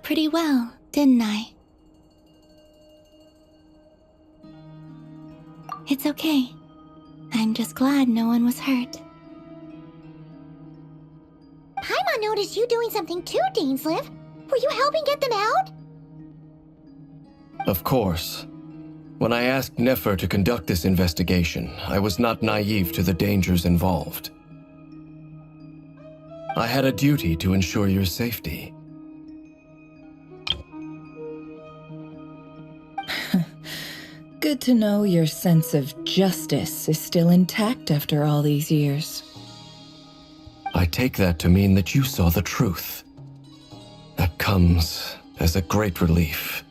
up pretty well, didn't I? It's okay. I'm just glad no one was hurt. Paimon noticed you doing something too, Dainsleif. Were you helping get them out? Of course. When I asked Nefer to conduct this investigation, I was not naive to the dangers involved. I had a duty to ensure your safety. Good to know your sense of justice is still intact after all these years. I take that to mean that you saw the truth. That comes as a great relief.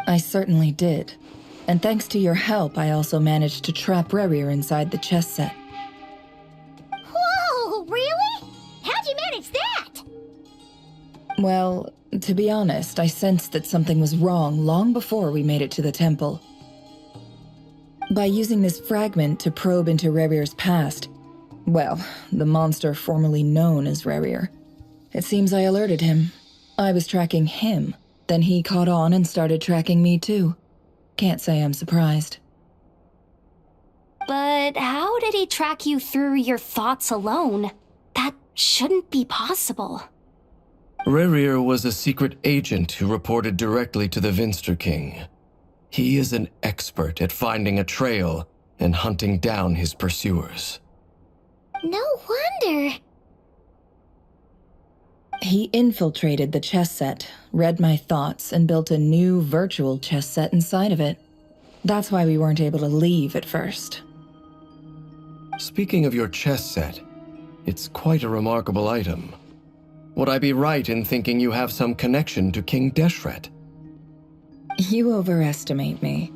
I certainly did. And thanks to your help, I also managed to trap Rerir inside the chess set. Whoa, really? How'd you manage that? Well, to be honest, I sensed that something was wrong long before we made it to the temple. By using this fragment to probe into Rerir's past, well, the monster formerly known as Rerir, it seems I alerted him. I was tracking him, then he caught on and started tracking me too. Can't say I'm surprised. But how did he track you through your thoughts alone? That shouldn't be possible. Rerir was a secret agent who reported directly to the Vinster King. He is an expert at finding a trail and hunting down his pursuers. No wonder. He infiltrated the chess set, read my thoughts, and built a new virtual chess set inside of it. That's why we weren't able to leave at first. Speaking of your chess set, it's quite a remarkable item. Would I be right in thinking you have some connection to King Deshret? You overestimate me.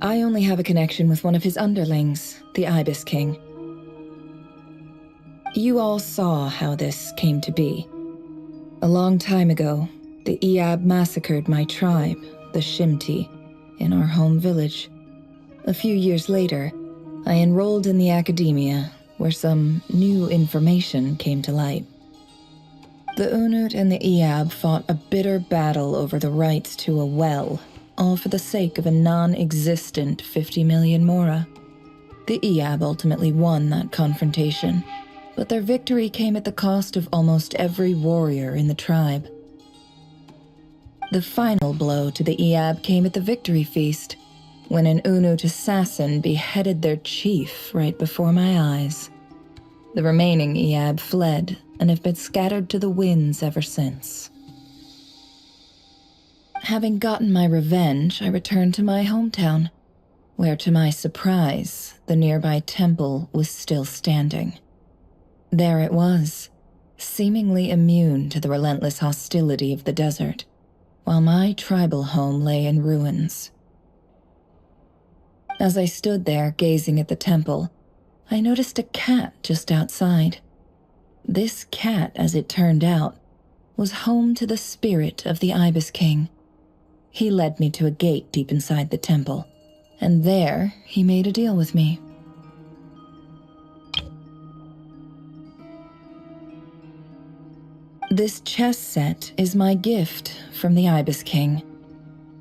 I only have a connection with one of his underlings, the Ibis King. You all saw how this came to be. A long time ago, the Iab massacred my tribe, the Shimti, in our home village. A few years later, I enrolled in the academia, where some new information came to light. The Unut and the Iab fought a bitter battle over the rights to a well, all for the sake of a non-existent 50 million mora. The Iab ultimately won that confrontation, but their victory came at the cost of almost every warrior in the tribe. The final blow to the Iab came at the victory feast, when an Unut assassin beheaded their chief right before my eyes. The remaining Iab fled and have been scattered to the winds ever since. Having gotten my revenge, I returned to my hometown, where to my surprise, the nearby temple was still standing. There it was, seemingly immune to the relentless hostility of the desert, while my tribal home lay in ruins. As I stood there gazing at the temple, I noticed a cat just outside. This cat, as it turned out, was home to the spirit of the Ibis King. He led me to a gate deep inside the temple, and there he made a deal with me. This chess set is my gift from the Ibis King.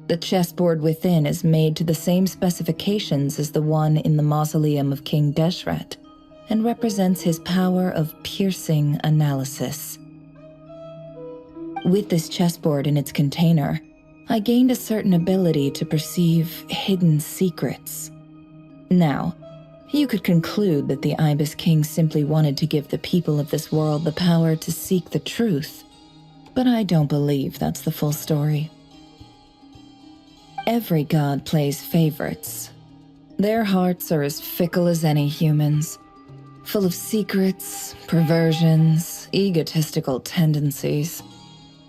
The chessboard within is made to the same specifications as the one in the mausoleum of King Deshret, and represents his power of piercing analysis. With this chessboard in its container, I gained a certain ability to perceive hidden secrets. Now, you could conclude that the Ibis King simply wanted to give the people of this world the power to seek the truth, but I don't believe that's the full story. Every god plays favorites. Their hearts are as fickle as any human's, full of secrets, perversions, egotistical tendencies.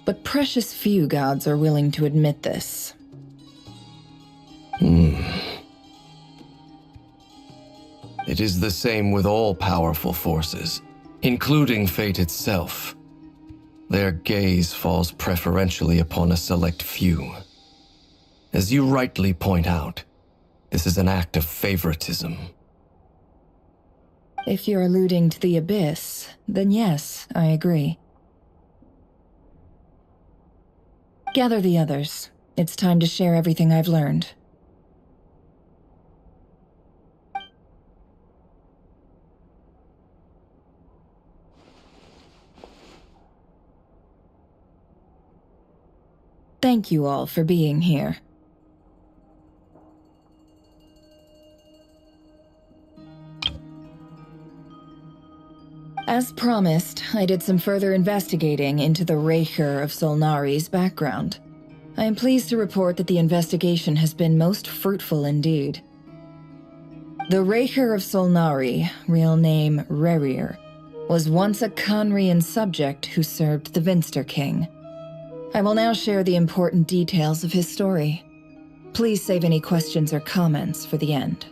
But precious few gods are willing to admit this. It is the same with all powerful forces, including fate itself. Their gaze falls preferentially upon a select few. As you rightly point out, this is an act of favoritism. If you're alluding to the Abyss, then yes, I agree. Gather the others. It's time to share everything I've learned. Thank you all for being here. As promised, I did some further investigating into the Raker of Solnari's background. I am pleased to report that the investigation has been most fruitful indeed. The Raker of Solnari, real name Rerir, was once a Khanrian subject who served the Vinster King. I will now share the important details of his story. Please save any questions or comments for the end.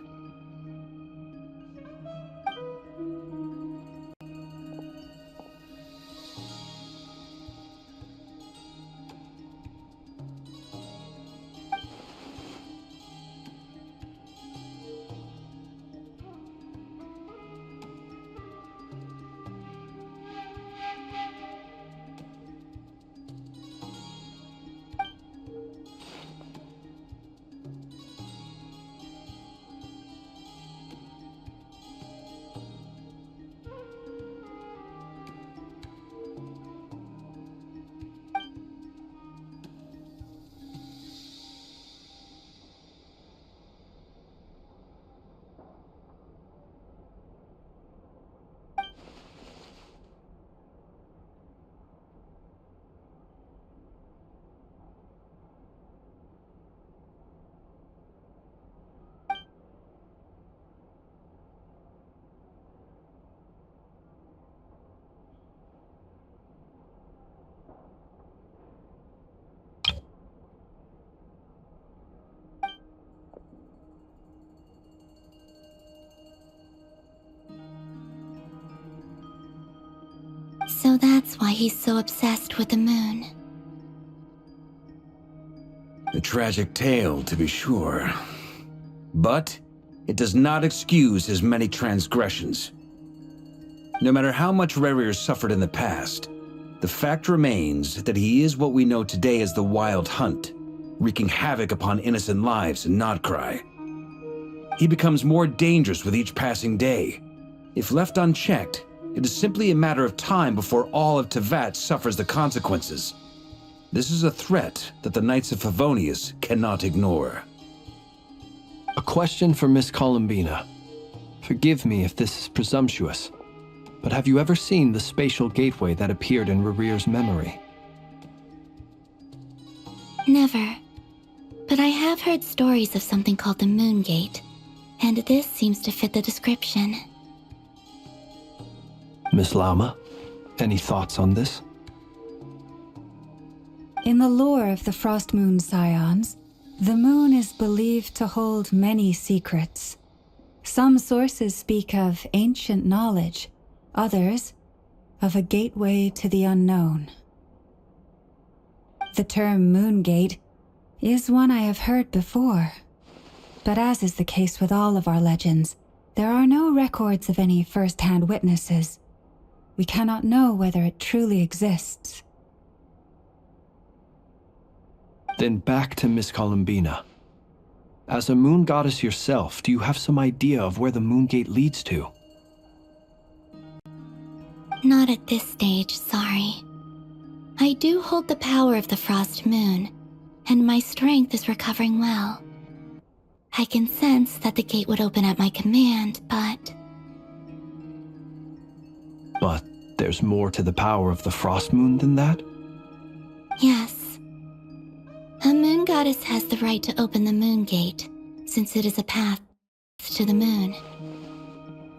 So that's why he's so obsessed with the moon. A tragic tale, to be sure. But it does not excuse his many transgressions. No matter how much Rerir suffered in the past, the fact remains that he is what we know today as the Wild Hunt, wreaking havoc upon innocent lives in Nodcry. He becomes more dangerous with each passing day. If left unchecked, it is simply a matter of time before all of Tevat suffers the consequences. This is a threat that the Knights of Favonius cannot ignore. A question for Miss Columbina. Forgive me if this is presumptuous, but have you ever seen the spatial gateway that appeared in Rerir's memory? Never. But I have heard stories of something called the Moon Gate, and this seems to fit the description. Miss Lama, any thoughts on this? In the lore of the Frost Moon Scions, the moon is believed to hold many secrets. Some sources speak of ancient knowledge, others of a gateway to the unknown. The term Moon Gate is one I have heard before, but as is the case with all of our legends, there are no records of any first-hand witnesses. We cannot know whether it truly exists. Then back to Miss Columbina. As a moon goddess yourself, do you have some idea of where the Moon Gate leads to? Not at this stage, sorry. I do hold the power of the Frost Moon, and my strength is recovering well. I can sense that the gate would open at my command, but... But there's more to the power of the Frost Moon than that? Yes. A moon goddess has the right to open the Moon Gate, since it is a path to the moon.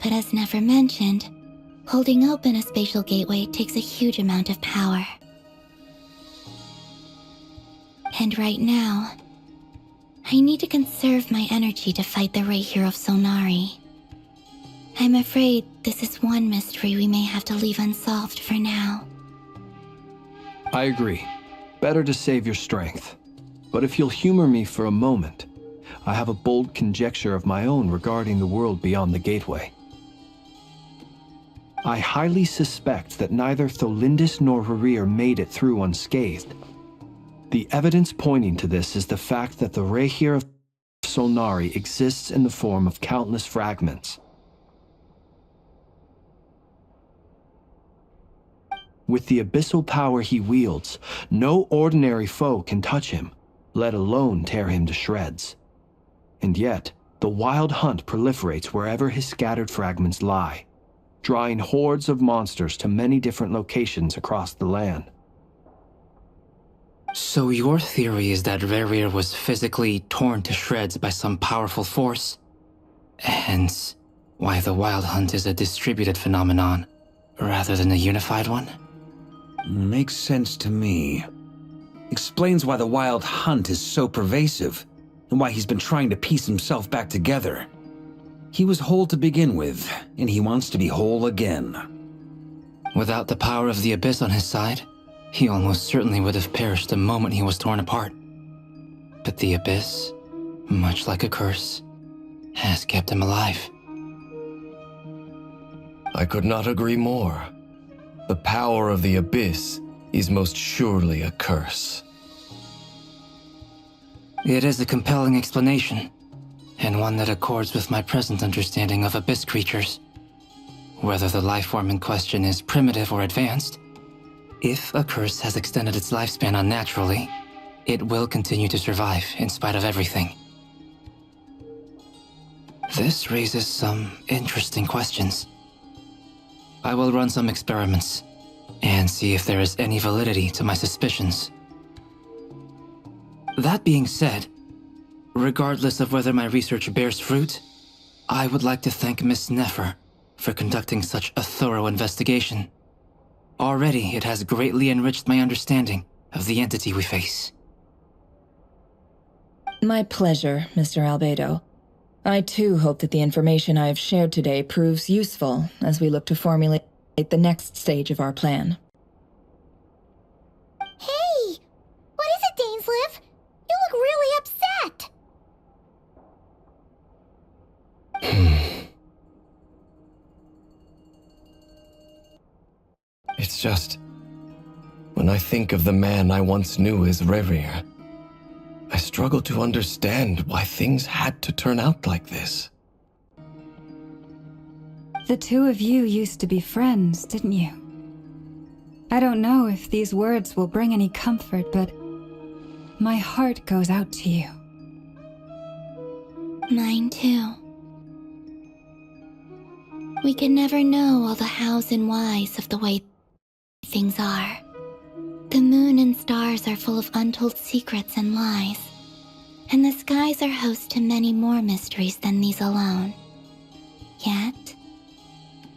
But as never mentioned, holding open a spatial gateway takes a huge amount of power. And right now, I need to conserve my energy to fight the Raker of Solnari. I'm afraid this is one mystery we may have to leave unsolved for now. I agree. Better to save your strength. But if you'll humor me for a moment, I have a bold conjecture of my own regarding the world beyond the gateway. I highly suspect that neither Tholindis nor Rerir made it through unscathed. The evidence pointing to this is the fact that the Rehyr of Solnari exists in the form of countless fragments. With the abyssal power he wields, no ordinary foe can touch him, let alone tear him to shreds. And yet, the wild hunt proliferates wherever his scattered fragments lie, drawing hordes of monsters to many different locations across the land. So your theory is that Rehyr was physically torn to shreds by some powerful force? Hence, why the wild hunt is a distributed phenomenon, rather than a unified one? Makes sense to me. Explains why the wild hunt is so pervasive, and why he's been trying to piece himself back together. He was whole to begin with, and he wants to be whole again. Without the power of the Abyss on his side, he almost certainly would have perished the moment he was torn apart. But the Abyss, much like a curse, has kept him alive. I could not agree more. The power of the Abyss is most surely a curse. It is a compelling explanation, and one that accords with my present understanding of Abyss creatures. Whether the life form in question is primitive or advanced, if a curse has extended its lifespan unnaturally, it will continue to survive in spite of everything. This raises some interesting questions. I will run some experiments and see if there is any validity to my suspicions. That being said, regardless of whether my research bears fruit, I would like to thank Miss Nefer for conducting such a thorough investigation. Already, it has greatly enriched my understanding of the entity we face. My pleasure, Mr. Albedo. I too hope that the information I have shared today proves useful as we look to formulate the next stage of our plan. Hey! What is it, Dainsleif? You look really upset! It's just, when I think of the man I once knew as Rehyr, I struggle to understand why things had to turn out like this. The two of you used to be friends, didn't you? I don't know if these words will bring any comfort, but my heart goes out to you. Mine too. We can never know all the hows and whys of the way things are. The moon and stars are full of untold secrets and lies, and the skies are host to many more mysteries than these alone. Yet,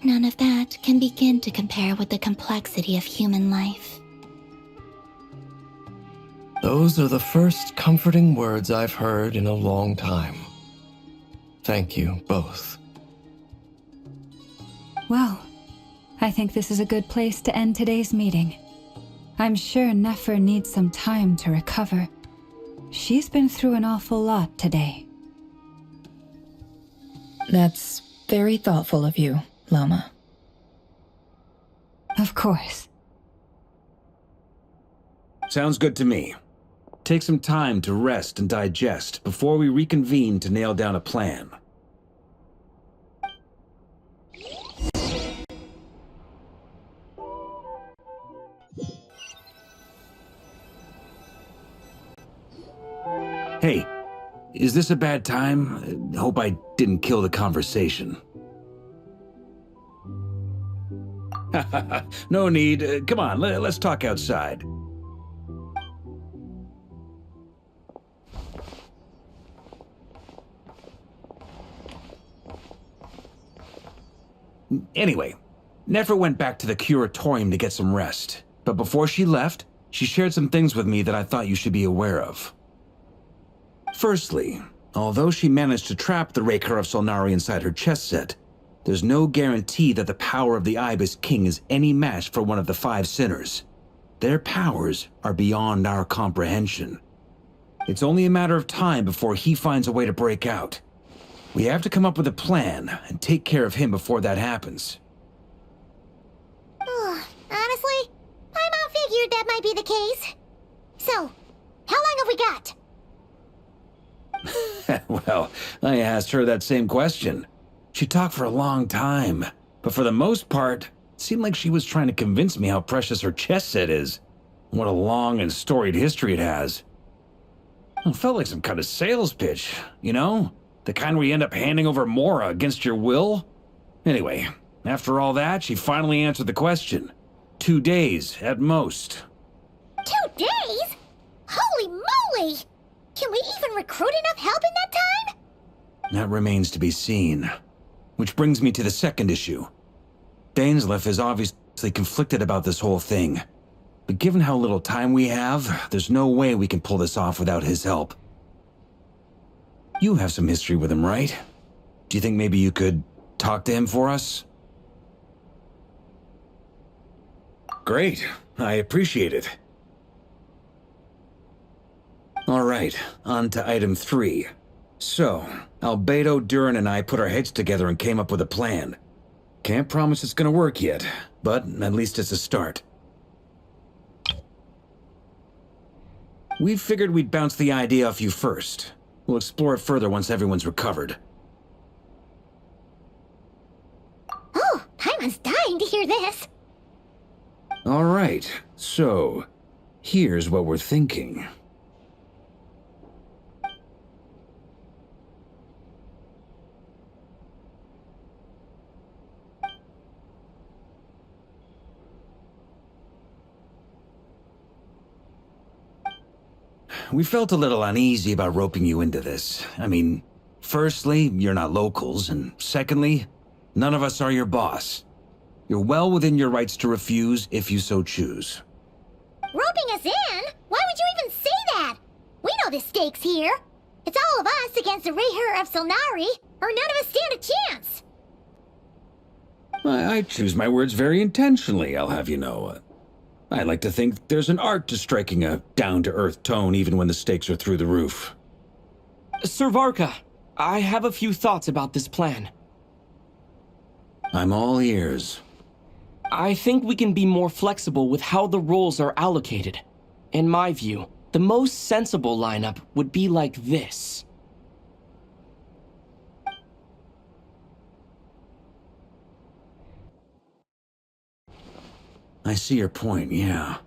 none of that can begin to compare with the complexity of human life. Those are the first comforting words I've heard in a long time. Thank you, both. Well, I think this is a good place to end today's meeting. I'm sure Nefer needs some time to recover. She's been through an awful lot today. That's very thoughtful of you, Lama. Of course. Sounds good to me. Take some time to rest and digest before we reconvene to nail down a plan. Hey, is this a bad time? Hope I didn't kill the conversation. No need. Come on, let's talk outside. Anyway, Nefer went back to the curatorium to get some rest. But before she left, she shared some things with me that I thought you should be aware of. Firstly, although she managed to trap the Rehyr of Solnari inside her chest set, there's no guarantee that the power of the Ibis King is any match for one of the 5 sinners. Their powers are beyond our comprehension. It's only a matter of time before he finds a way to break out. We have to come up with a plan and take care of him before that happens. Honestly, my mom figured that might be the case. So, How long have we got? Well, I asked her that same question. She talked for a long time, but for the most part, it seemed like she was trying to convince me how precious her chess set is. What a long and storied history it has. It felt like some kind of sales pitch, you know? The kind where you end up handing over Mora against your will? Anyway, after all that, she finally answered the question. 2 days, at most. 2 days? Holy moly! Can we even recruit enough help in that time? That remains to be seen. Which brings me to the second issue. Dainsleif is obviously conflicted about this whole thing. But given how little time we have, there's no way we can pull this off without his help. You have some history with him, right? Do you think maybe you could talk to him for us? Great. I appreciate it. All right, on to item 3. So, Albedo, Duran, and I put our heads together and came up with a plan. Can't promise it's gonna work yet, but at least it's a start. We figured we'd bounce the idea off you first. We'll explore it further once everyone's recovered. Oh, Paimon's dying to hear this. All right, so here's what we're thinking. We felt a little uneasy about roping you into this. I mean, firstly, you're not locals, and secondly, none of us are your boss. You're well within your rights to refuse if you so choose. Roping us in? Why would you even say that? We know the stakes here. It's all of us against the Rayher of Solnari, or none of us stand a chance. I choose my words very intentionally, I'll have you know. I like to think there's an art to striking a down-to-earth tone even when the stakes are through the roof. Sir Varka, I have a few thoughts about this plan. I'm all ears. I think we can be more flexible with how the roles are allocated. In my view, the most sensible lineup would be like this. I see your point, yeah.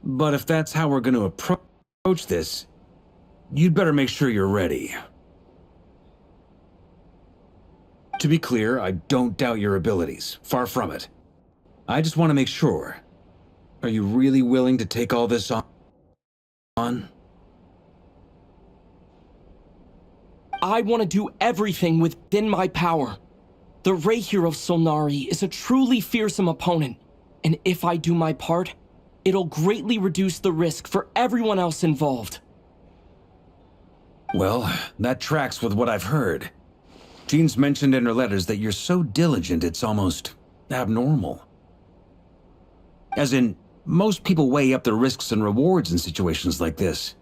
But if that's how we're going to approach this, you'd better make sure you're ready. To be clear, I don't doubt your abilities. Far from it. I just want to make sure. Are you really willing to take all this on? I want to do everything within my power. The Rayher of Solnari is a truly fearsome opponent, and if I do my part, it'll greatly reduce the risk for everyone else involved. Well, that tracks with what I've heard. Jean's mentioned in her letters that you're so diligent it's almost abnormal. As in, most people weigh up the risks and rewards in situations like this.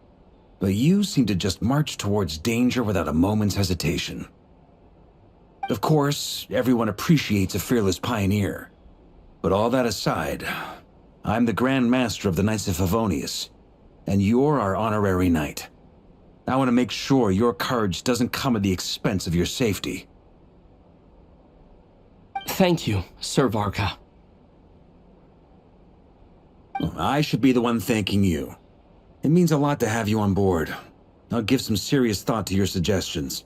But you seem to just march towards danger without a moment's hesitation. Of course, everyone appreciates a fearless pioneer. But all that aside, I'm the Grand Master of the Knights of Favonius, and you're our honorary knight. I want to make sure your courage doesn't come at the expense of your safety. Thank you, Sir Varka. I should be the one thanking you. It means a lot to have you on board. I'll give some serious thought to your suggestions.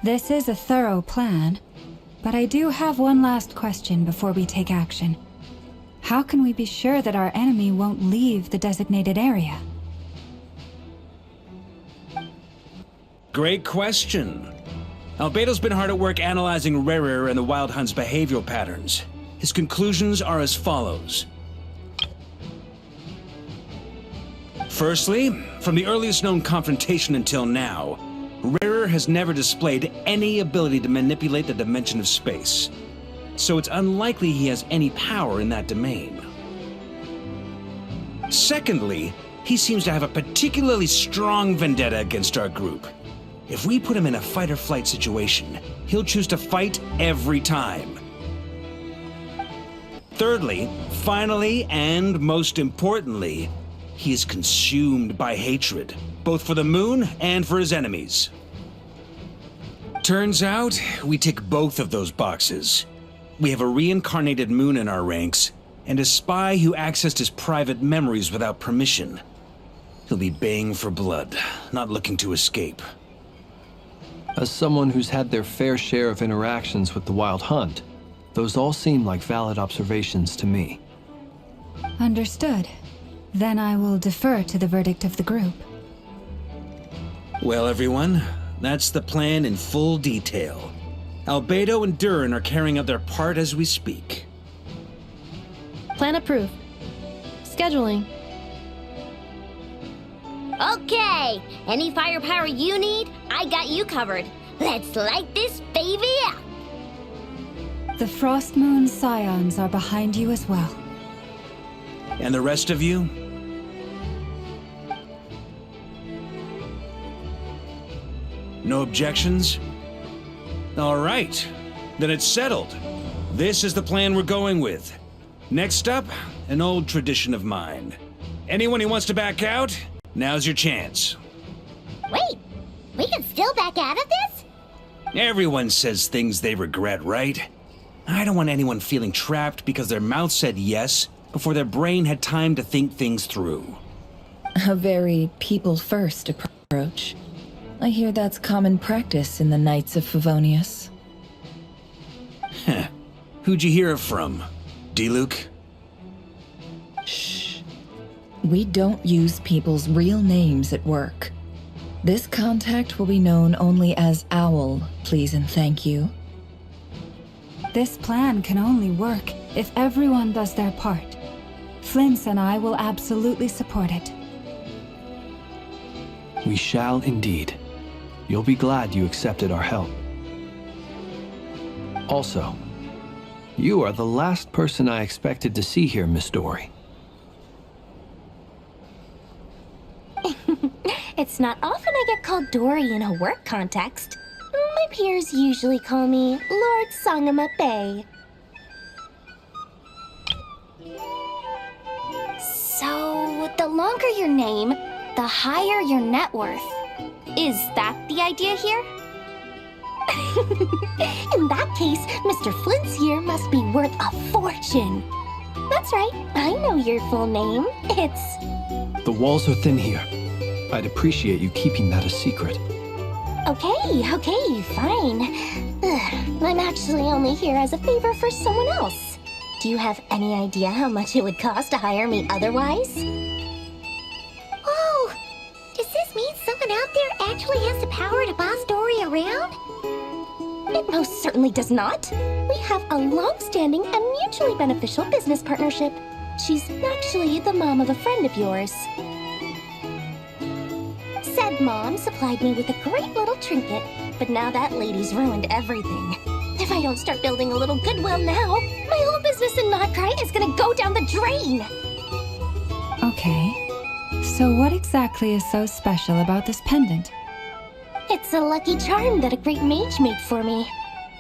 This is a thorough plan, but I do have one last question before we take action. how can we be sure that our enemy won't leave the designated area? Great question. Albedo's been hard at work analyzing Rerir and the Wild Hunt's behavioral patterns. His conclusions are as follows. Firstly, from the earliest known confrontation until now, Rerir has never displayed any ability to manipulate the dimension of space. So it's unlikely he has any power in that domain. Secondly, he seems to have a particularly strong vendetta against our group. If we put him in a fight-or-flight situation, he'll choose to fight every time. Thirdly, finally, and most importantly, he is consumed by hatred, both for the moon and for his enemies. Turns out, we tick both of those boxes. We have a reincarnated moon in our ranks, and a spy who accessed his private memories without permission. He'll be baying for blood, not looking to escape. As someone who's had their fair share of interactions with the Wild Hunt, those all seem like valid observations to me. Understood. Then I will defer to the verdict of the group. Well, everyone, that's the plan in full detail. Albedo and Durin are carrying out their part as we speak. Plan approved. Scheduling. Okay, any firepower you need, I got you covered. Let's light this baby up. The Frost Moon Scions are behind you as well. And the rest of you? No objections? All right, then it's settled. This is the plan we're going with. Next up, an old tradition of mine. Anyone who wants to back out, now's your chance. Wait, we can still back out of this? Everyone says things they regret, right? I don't want anyone feeling trapped because their mouth said yes before their brain had time to think things through. A very people-first approach. I hear that's common practice in the Knights of Favonius. Heh. Who'd you hear it from? D-Luke? Shh. We don't use people's real names at work. This contact will be known only as Owl, please and thank you. This plan can only work if everyone does their part. Flint's and I will absolutely support it. We shall indeed. You'll be glad you accepted our help. Also, you are the last person I expected to see here, Miss Dory. It's not often I get called Dory in a work context. My peers usually call me Lord Sangamabe. So, the longer your name, the higher your net worth. Is that the idea here? In that case, Mr. Flint's here must be worth a fortune. That's right, I know your full name. It's... The walls are thin here. I'd appreciate you keeping that a secret. Okay, fine. I'm actually only here as a favor for someone else. Do you have any idea how much it would cost to hire me otherwise? Oh, does this mean someone out there actually has the power to boss Dory around? It most certainly does not. We have a long-standing and mutually beneficial business partnership. She's actually the mom of a friend of yours. Said mom supplied me with a great little trinket, but now that lady's ruined everything. If I don't start building a little goodwill now, my whole business in Notcry is gonna go down the drain! Okay. So what exactly is so special about this pendant? It's a lucky charm that a great mage made for me.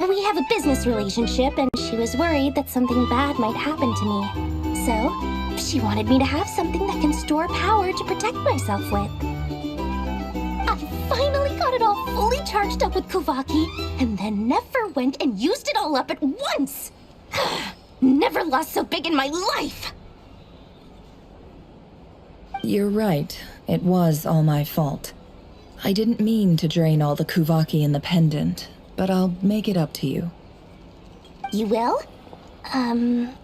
We have a business relationship, and she was worried that something bad might happen to me. So, she wanted me to have something that can store power to protect myself with. I finally got it all fully charged up with Kuvaki, and then never went and used it all up at once! Never lost so big in my life! You're right. It was all my fault. I didn't mean to drain all the Kuvaki in the pendant, but I'll make it up to you. You will? Well,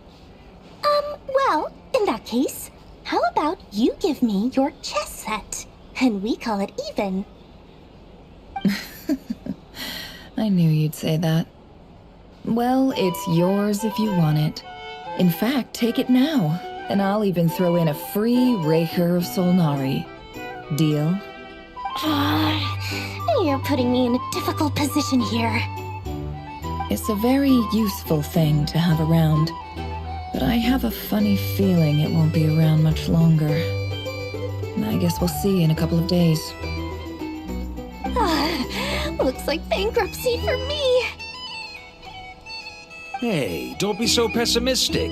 Well, in that case, how about you give me your chess set, and we call it even? I knew you'd say that. Well, it's yours if you want it. In fact, take it now, and I'll even throw in a free Raker of Solnari. Deal? You're putting me in a difficult position here. It's a very useful thing to have around, but I have a funny feeling it won't be around much longer. I guess we'll see in a couple of days. Looks like bankruptcy for me. Hey, don't be so pessimistic.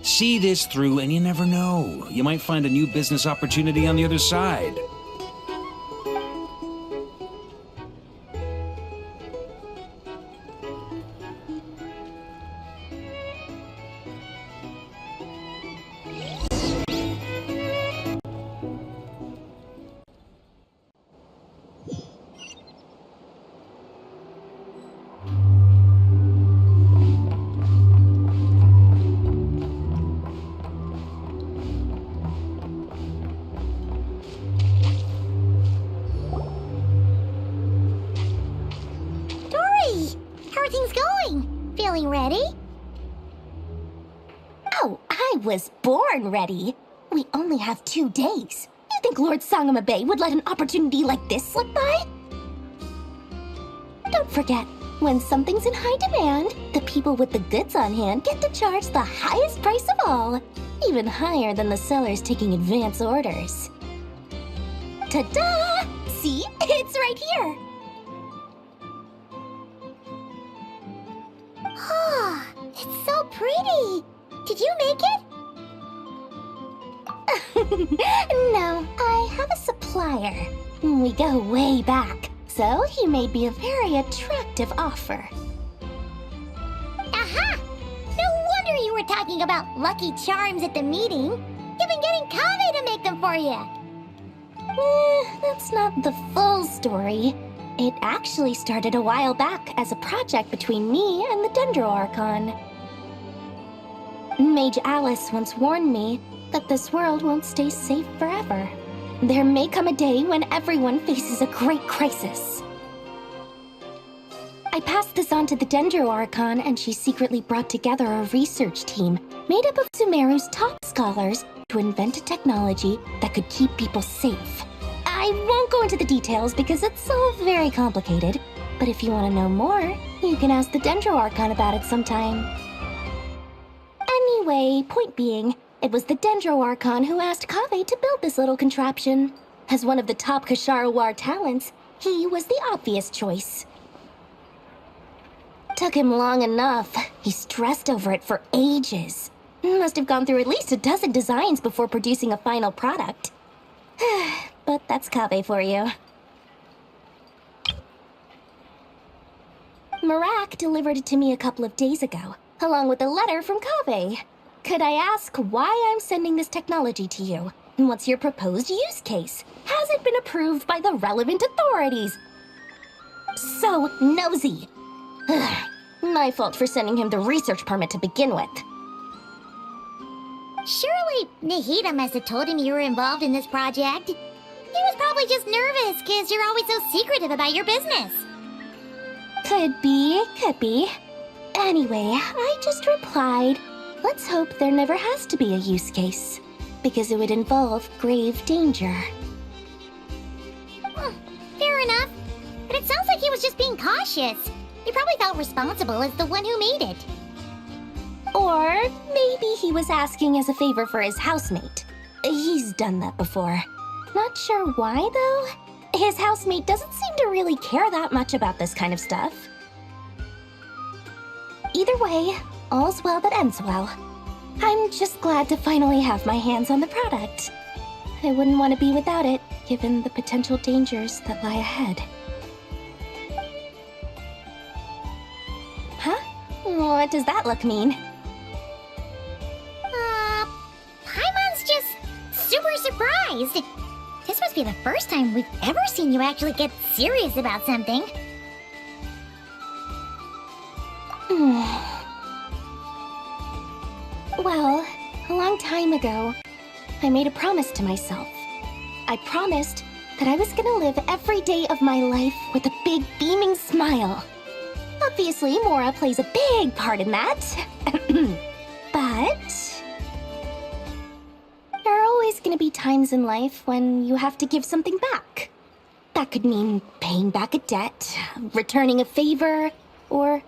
See this through and you never know. You might find a new business opportunity on the other side. Ready? Oh, I was born ready. We only have 2 days. You think Lord Sangama Bay would let an opportunity like this slip by? Don't forget, when something's in high demand, the people with the goods on hand get to charge the highest price of all, even higher than the sellers taking advance orders. Ta-da! See? It's right here! Oh, it's so pretty! Did you make it? No, I have a supplier. We go way back, so he made me a very attractive offer. Aha! No wonder you were talking about lucky charms at the meeting. You've been getting Kave to make them for you. That's not the full story. It actually started a while back as a project between me and the Dendro Archon. Mage Alice once warned me that this world won't stay safe forever. There may come a day when everyone faces a great crisis. I passed this on to the Dendro Archon, and she secretly brought together a research team made up of Sumeru's top scholars to invent a technology that could keep people safe. I won't go into the details because it's all very complicated, but if you want to know more, you can ask the Dendro Archon about it sometime. Anyway, point being, it was the Dendro Archon who asked Kave to build this little contraption. As one of the top Kasharawar talents, he was the obvious choice. Took him long enough. He stressed over it for ages. Must have gone through at least a dozen designs before producing a final product. But that's Kave for you. Marak delivered it to me a couple of days ago, along with a letter from Kave. Could I ask why I'm sending this technology to you? And what's your proposed use case? Has it been approved by the relevant authorities? So nosy. My fault for sending him the research permit to begin with. Surely Nahida must have told him you were involved in this project. He was probably just nervous because you're always so secretive about your business. Could be, could be. Anyway, I just replied, let's hope there never has to be a use case, because it would involve grave danger. Fair enough. But it sounds like he was just being cautious. He probably felt responsible as the one who made it. Or maybe he was asking as a favor for his housemate. He's done that before. Not sure why, though. His housemate doesn't seem to really care that much about this kind of stuff. Either way, all's well that ends well. I'm just glad to finally have my hands on the product. I wouldn't want to be without it, given the potential dangers that lie ahead. Huh? What does that look mean? Paimon's just super surprised. This must be the first time we've ever seen you actually get serious about something. Well, long time ago, I made a promise to myself. I promised that I was gonna live every day of my life with a big beaming smile. Obviously, Mora plays a big part in that. But there are always gonna be times in life when you have to give something back. That could mean paying back a debt, returning a favor, or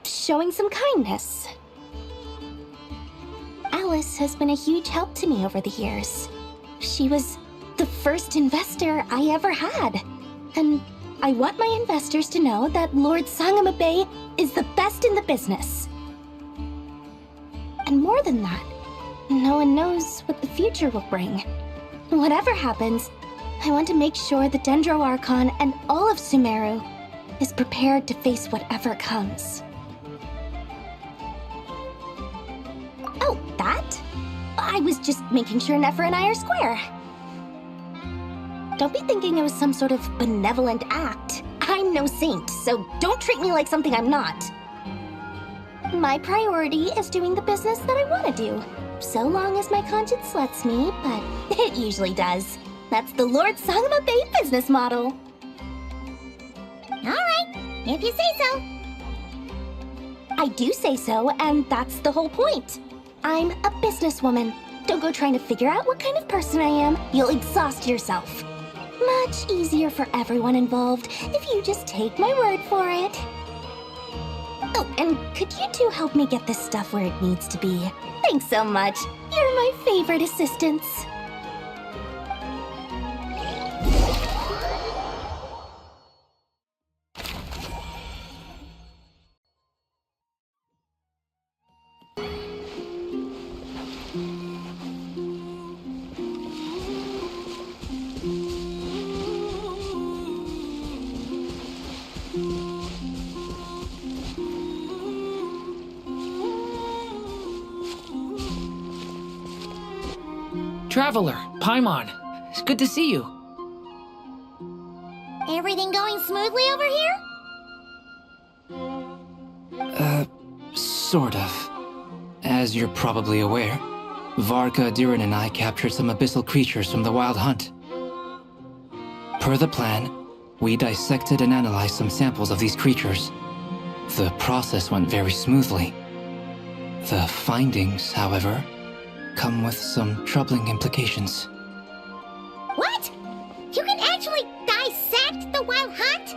showing some kindness. Alice has been a huge help to me over the years. She was the first investor I ever had. And I want my investors to know that Lord Sangama Bay is the best in the business. And more than that, no one knows what the future will bring. Whatever happens, I want to make sure the Dendro Archon and all of Sumeru is prepared to face whatever comes. Oh, that? I was just making sure Nefer and I are square. Don't be thinking it was some sort of benevolent act. I'm no saint, so don't treat me like something I'm not. My priority is doing the business that I want to do, so long as my conscience lets me, but it usually does. That's the Lord Sangama Bay business model. Alright, if you say so. I do say so, and that's the whole point. I'm a businesswoman. Don't go trying to figure out what kind of person I am. You'll exhaust yourself. Much easier for everyone involved if you just take my word for it. Oh, and could you two help me get this stuff where it needs to be? Thanks so much. You're my favorite assistants. Traveler, Paimon, it's good to see you. Everything going smoothly over here? Sort of. As you're probably aware, Varka, Durin, and I captured some abyssal creatures from the Wild Hunt. Per the plan, we dissected and analyzed some samples of these creatures. The process went very smoothly. The findings, however, come with some troubling implications. What? You can actually dissect the Wild Hunt?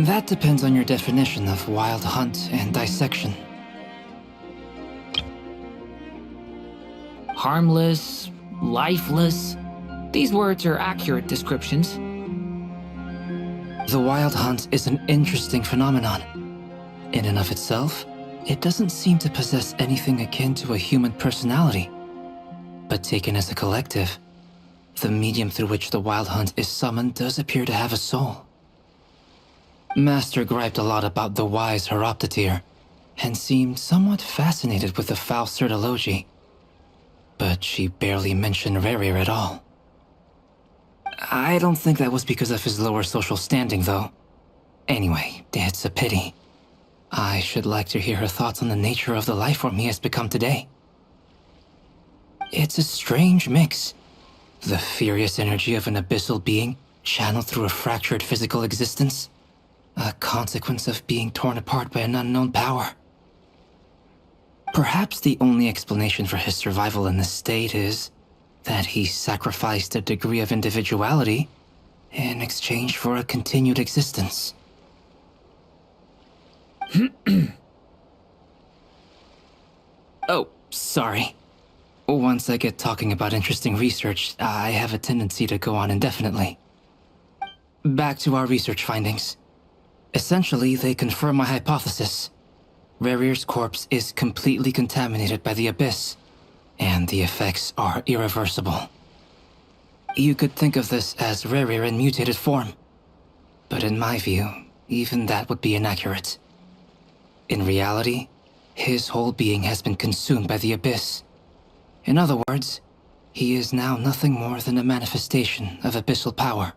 That depends on your definition of Wild Hunt and dissection. Harmless, lifeless. These words are accurate descriptions. The Wild Hunt is an interesting phenomenon. In and of itself, it doesn't seem to possess anything akin to a human personality. But taken as a collective, the medium through which the Wild Hunt is summoned does appear to have a soul. Master griped a lot about the wise Horoptatyr, and seemed somewhat fascinated with the foul Elegy. But she barely mentioned Rerir at all. I don't think that was because of his lower social standing, though. Anyway, it's a pity. I should like to hear her thoughts on the nature of the lifeform he has become today. It's a strange mix. The furious energy of an abyssal being channeled through a fractured physical existence. A consequence of being torn apart by an unknown power. Perhaps the only explanation for his survival in this state is that he sacrificed a degree of individuality in exchange for a continued existence. Oh, sorry. Once I get talking about interesting research, I have a tendency to go on indefinitely. Back to our research findings. Essentially, they confirm my hypothesis. Rerir's corpse is completely contaminated by the Abyss, and the effects are irreversible. You could think of this as Rerir in mutated form, but in my view, even that would be inaccurate. In reality, his whole being has been consumed by the Abyss. In other words, he is now nothing more than a manifestation of abyssal power.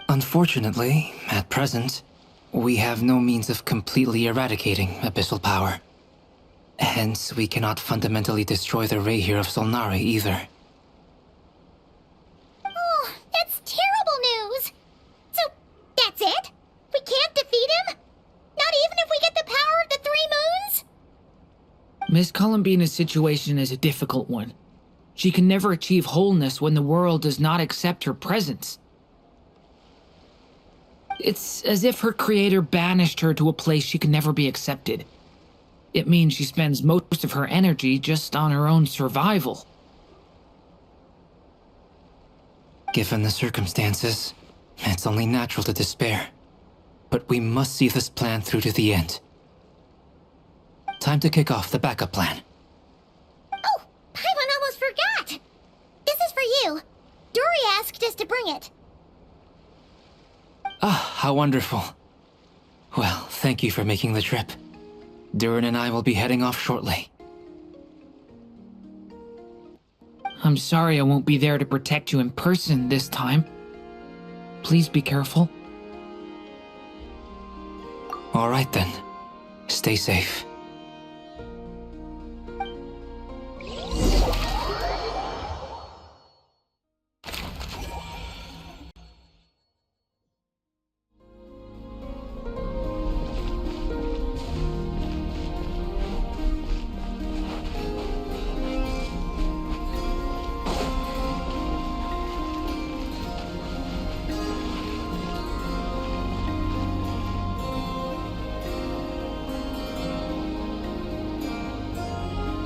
Unfortunately, at present, we have no means of completely eradicating abyssal power. Hence, we cannot fundamentally destroy the Rayhir of Solnari either. Oh, that's terrible news! So, that's it? We can't defeat him? Not even if we get the power of the Three Moons? Miss Columbina's situation is a difficult one. She can never achieve wholeness when the world does not accept her presence. It's as if her creator banished her to a place she can never be accepted. It means she spends most of her energy just on her own survival. Given the circumstances, it's only natural to despair. But we must see this plan through to the end. Time to kick off the backup plan. Oh, Paimon almost forgot! This is for you. Dory asked us to bring it. Ah, how wonderful. Well, thank you for making the trip. Durin and I will be heading off shortly. I'm sorry I won't be there to protect you in person this time. Please be careful. All right then. Stay safe.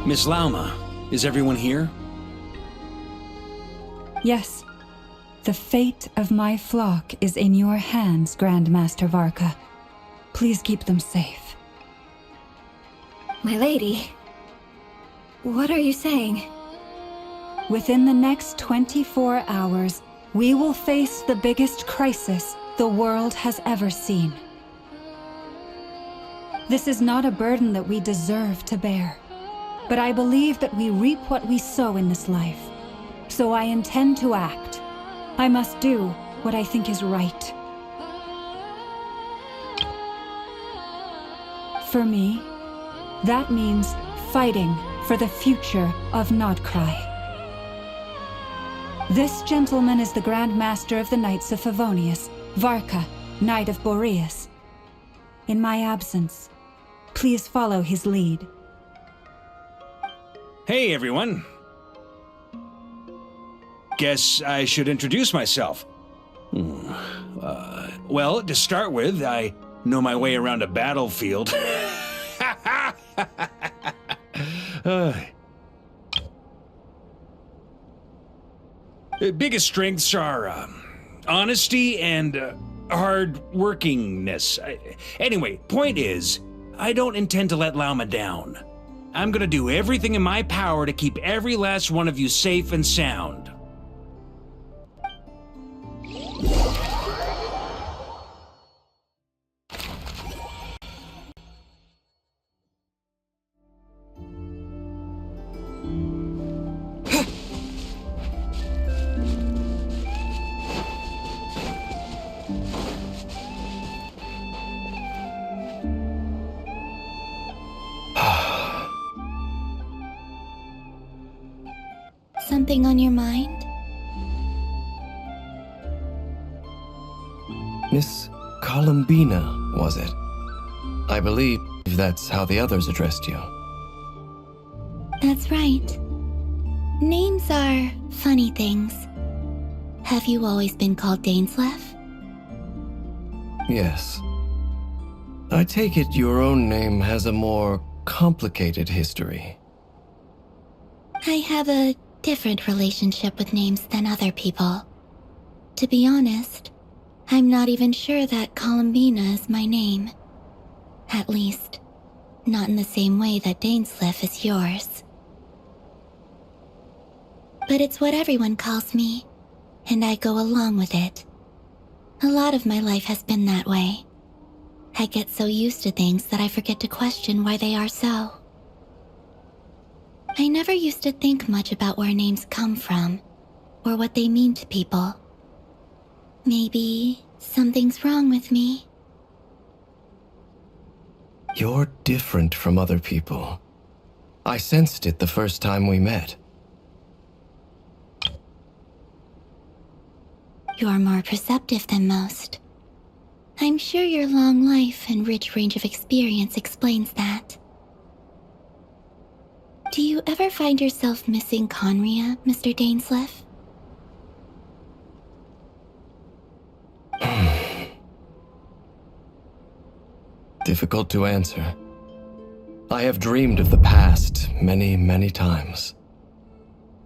Miss Lauma, is everyone here? Yes. The fate of my flock is in your hands, Grandmaster Varka. Please keep them safe. My lady, what are you saying? Within the next 24 hours, we will face the biggest crisis the world has ever seen. This is not a burden that we deserve to bear. But I believe that we reap what we sow in this life. So I intend to act. I must do what I think is right. For me, that means fighting for the future of Nodcry. This gentleman is the Grand Master of the Knights of Favonius, Varka, Knight of Boreas. In my absence, please follow his lead. Hey, everyone. Guess I should introduce myself. Well, to start with, I know my way around a battlefield. Biggest strengths are honesty and hard workingness. Anyway, point is, I don't intend to let Lauma down. I'm gonna do everything in my power to keep every last one of you safe and sound. Something on your mind? Miss Columbina, was it? I believe that's how the others addressed you. That's right. Names are funny things. Have you always been called Dainsleif? Yes. I take it your own name has a more complicated history. I have a different relationship with names than other people. To be honest, I'm not even sure that Columbina is my name. At least, not in the same way that Dainsleif is yours. But it's what everyone calls me, and I go along with it. A lot of my life has been that way. I get so used to things that I forget to question why they are so. I never used to think much about where names come from, or what they mean to people. Maybe something's wrong with me. You're different from other people. I sensed it the first time we met. You're more perceptive than most. I'm sure your long life and rich range of experience explains that. Do you ever find yourself missing Conria, Mr. Dainsleif? Difficult to answer. I have dreamed of the past many, many times.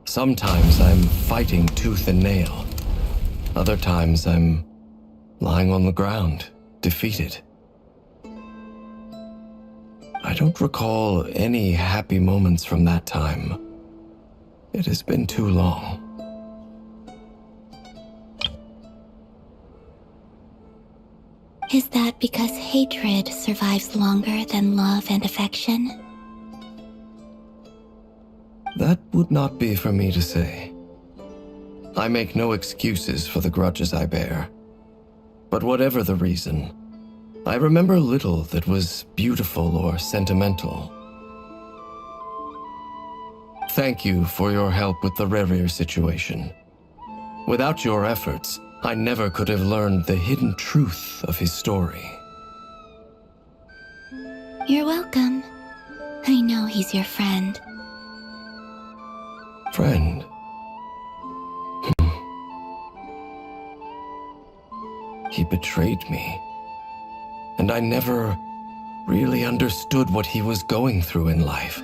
Sometimes I'm fighting tooth and nail. Other times I'm lying on the ground, defeated. I don't recall any happy moments from that time. It has been too long. Is that because hatred survives longer than love and affection? That would not be for me to say. I make no excuses for the grudges I bear. But whatever the reason, I remember little that was beautiful or sentimental. Thank you for your help with the Rerir situation. Without your efforts, I never could have learned the hidden truth of his story. You're welcome. I know he's your friend. Friend? He betrayed me. And I never really understood what he was going through in life.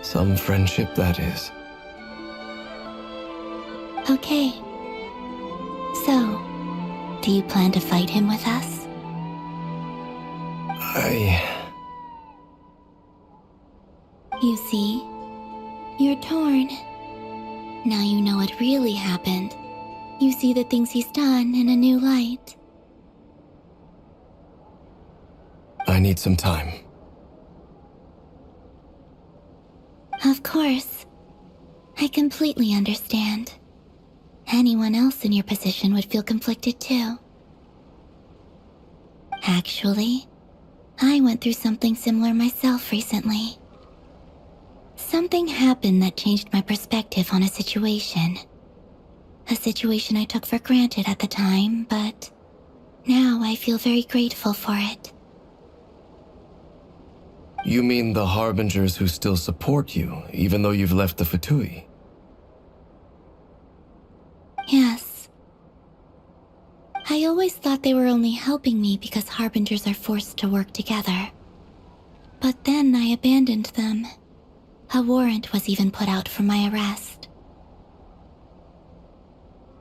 Some friendship, that is. Okay. So, do you plan to fight him with us? You see, you're torn. Now you know what really happened. You see the things he's done in a new light. I need some time. Of course. I completely understand. Anyone else in your position would feel conflicted too. Actually, I went through something similar myself recently. Something happened that changed my perspective on a situation. A situation I took for granted at the time, but now I feel very grateful for it. You mean the Harbingers who still support you, even though you've left the Fatui? Yes. I always thought they were only helping me because Harbingers are forced to work together. But then I abandoned them. A warrant was even put out for my arrest.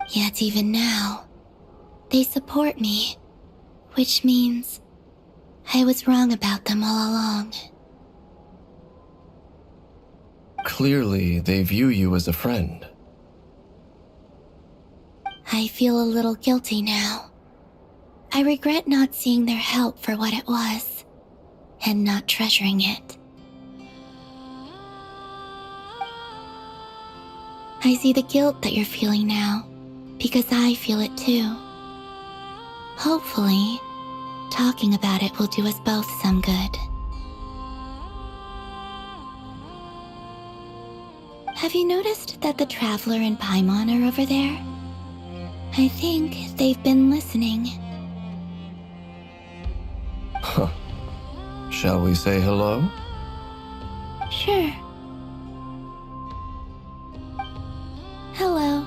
Yet even now, they support me, which means I was wrong about them all along. Clearly, they view you as a friend. I feel a little guilty now. I regret not seeing their help for what it was, and not treasuring it. I see the guilt that you're feeling now, because I feel it too. Hopefully, talking about it will do us both some good. Have you noticed that the Traveler and Paimon are over there? I think they've been listening. Huh. Shall we say hello? Sure. Hello.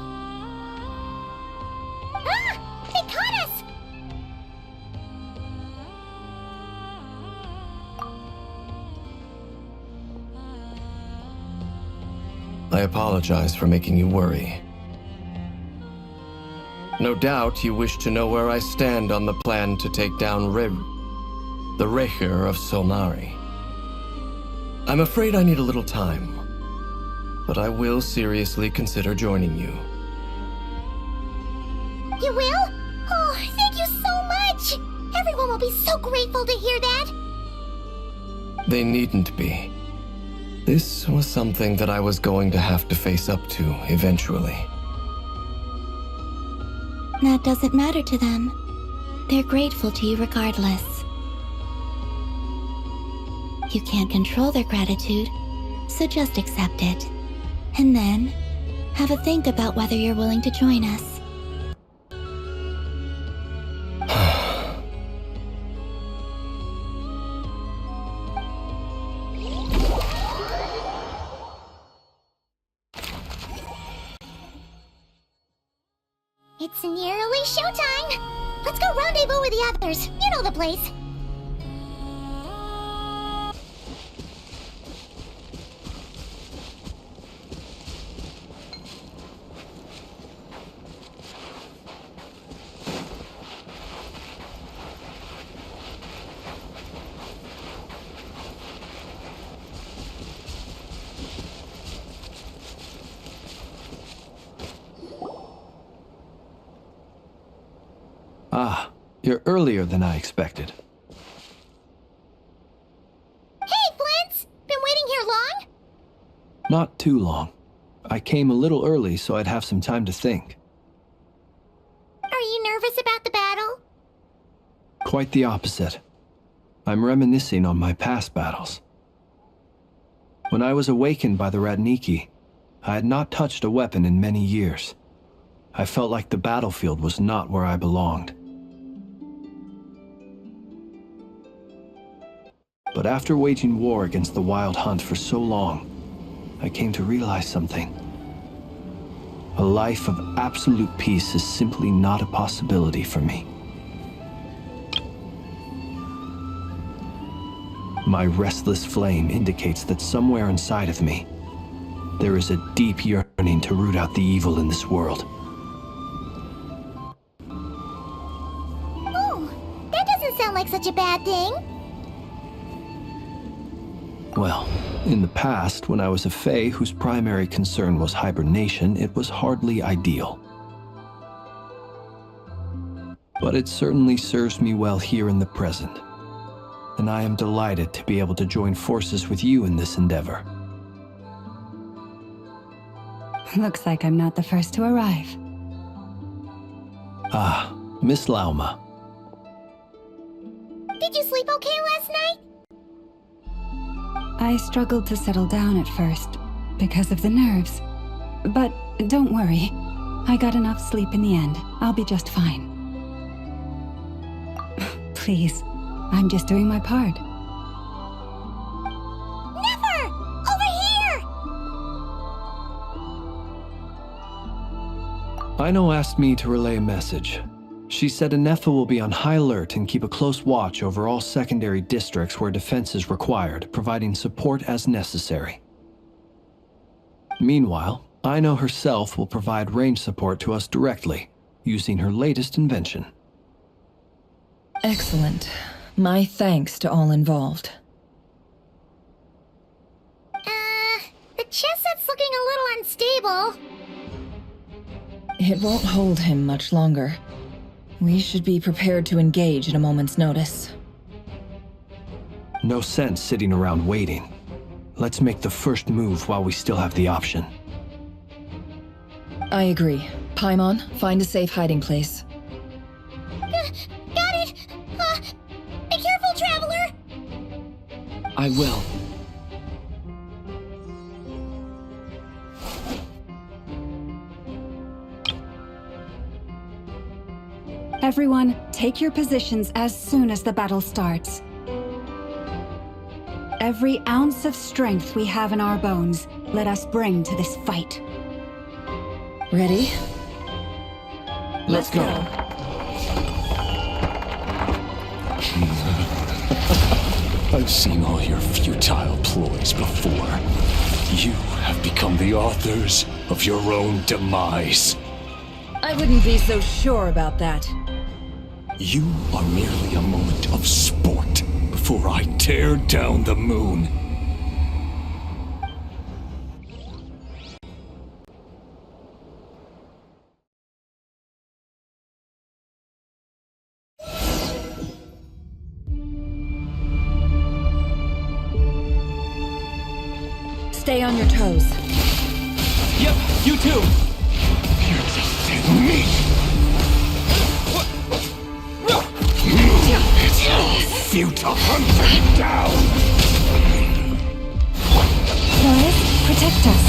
Ah! They caught us! I apologize for making you worry. No doubt you wish to know where I stand on the plan to take down the Rehyr of Solnari. I'm afraid I need a little time, but I will seriously consider joining you. You will? Oh, thank you so much! Everyone will be so grateful to hear that! They needn't be. This was something that I was going to have to face up to eventually. That doesn't matter to them. They're grateful to you regardless. You can't control their gratitude, so just accept it. And then, have a think about whether you're willing to join us. It's nearly showtime! Let's go rendezvous with the others. You know the place. Ah, you're earlier than I expected. Hey, Flint's! Been waiting here long? Not too long. I came a little early so I'd have some time to think. Are you nervous about the battle? Quite the opposite. I'm reminiscing on my past battles. When I was awakened by the Radniki, I had not touched a weapon in many years. I felt like the battlefield was not where I belonged. But after waging war against the Wild Hunt for so long, I came to realize something. A life of absolute peace is simply not a possibility for me. My restless flame indicates that somewhere inside of me, there is a deep yearning to root out the evil in this world. Oh, that doesn't sound like such a bad thing. Well, in the past, when I was a Fae whose primary concern was hibernation, it was hardly ideal. But it certainly serves me well here in the present, and I am delighted to be able to join forces with you in this endeavor. Looks like I'm not the first to arrive. Ah, Miss Lauma. Did you sleep okay last night? I struggled to settle down at first because of the nerves. But don't worry. I got enough sleep in the end. I'll be just fine. Please, I'm just doing my part. Never! Over here! Aino asked me to relay a message. She said Anefa will be on high alert and keep a close watch over all secondary districts where defense is required, providing support as necessary. Meanwhile, Aino herself will provide range support to us directly, using her latest invention. Excellent. My thanks to all involved. The chest set's looking a little unstable. It won't hold him much longer. We should be prepared to engage at a moment's notice. No sense sitting around waiting. Let's make the first move while we still have the option. I agree. Paimon, find a safe hiding place. Got it! Be careful, traveler! I will. Everyone, take your positions as soon as the battle starts. Every ounce of strength we have in our bones, let us bring to this fight. Ready? Let's go. I've seen all your futile ploys before. You have become the authors of your own demise. I wouldn't be so sure about that. You are merely a moment of sport before I tear down the moon. Stay on your toes. Yep, you too. You're just dead meat. Futile, hunt them down! Forest, protect us.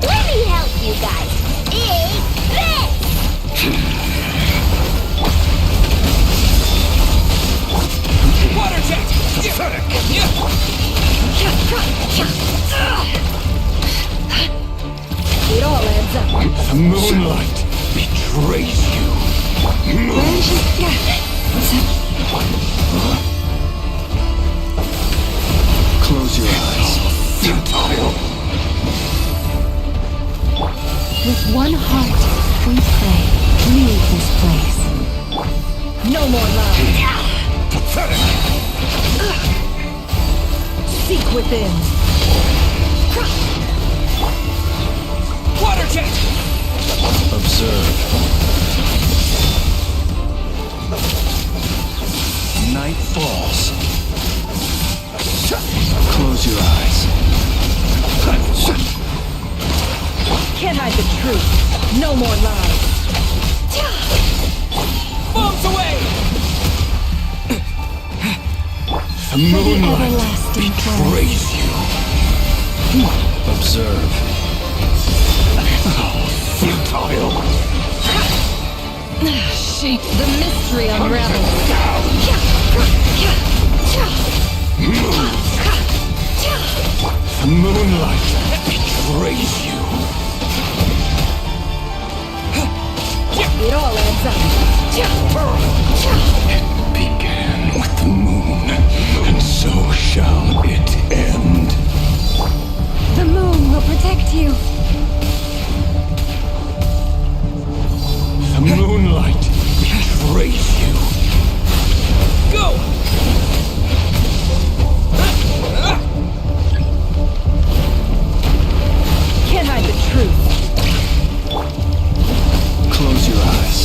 Let me help you guys. Eat this! Water jet! Pathetic! It all adds up. The moonlight betrays you. Close your eyes. Futile. With one heart, we pray. Leave this place. No more love. Pathetic. Seek within. Water jet! Observe. Night falls. Close your eyes. Can't hide the truth. No more lies. Bombs away! The moonlight everlasting betrays you. Observe. Futile. Shape the mystery unravels. The moonlight betrays you. It all adds up. It began with the moon, and so shall it end. The moon will protect you. The moonlight betrays you. Go! Can't hide the truth. Close your eyes.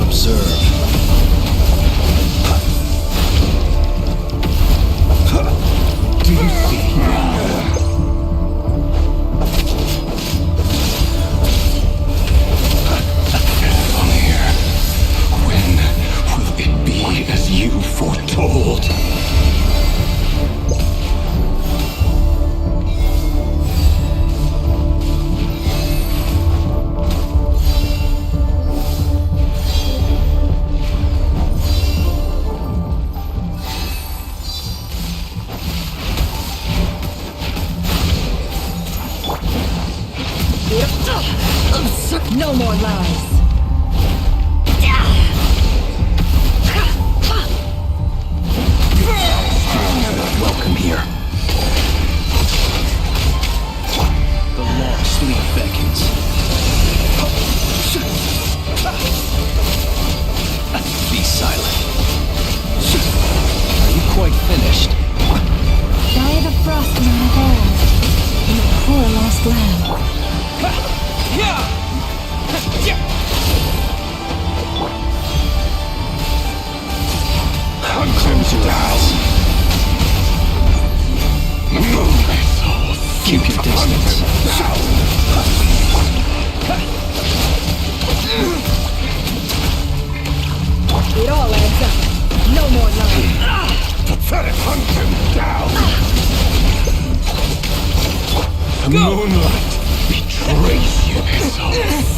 Observe. Do you see now? From here, when will it be as you foretold? No more lies. Welcome here. The long sleep beckons. Be silent. Are you quite finished? Die the frost moon of old. In the poor lost land. Close your eyes. Keep your distance. It all adds up. No more lies. Pathetic, hunt him down! The moonlight betrays you. So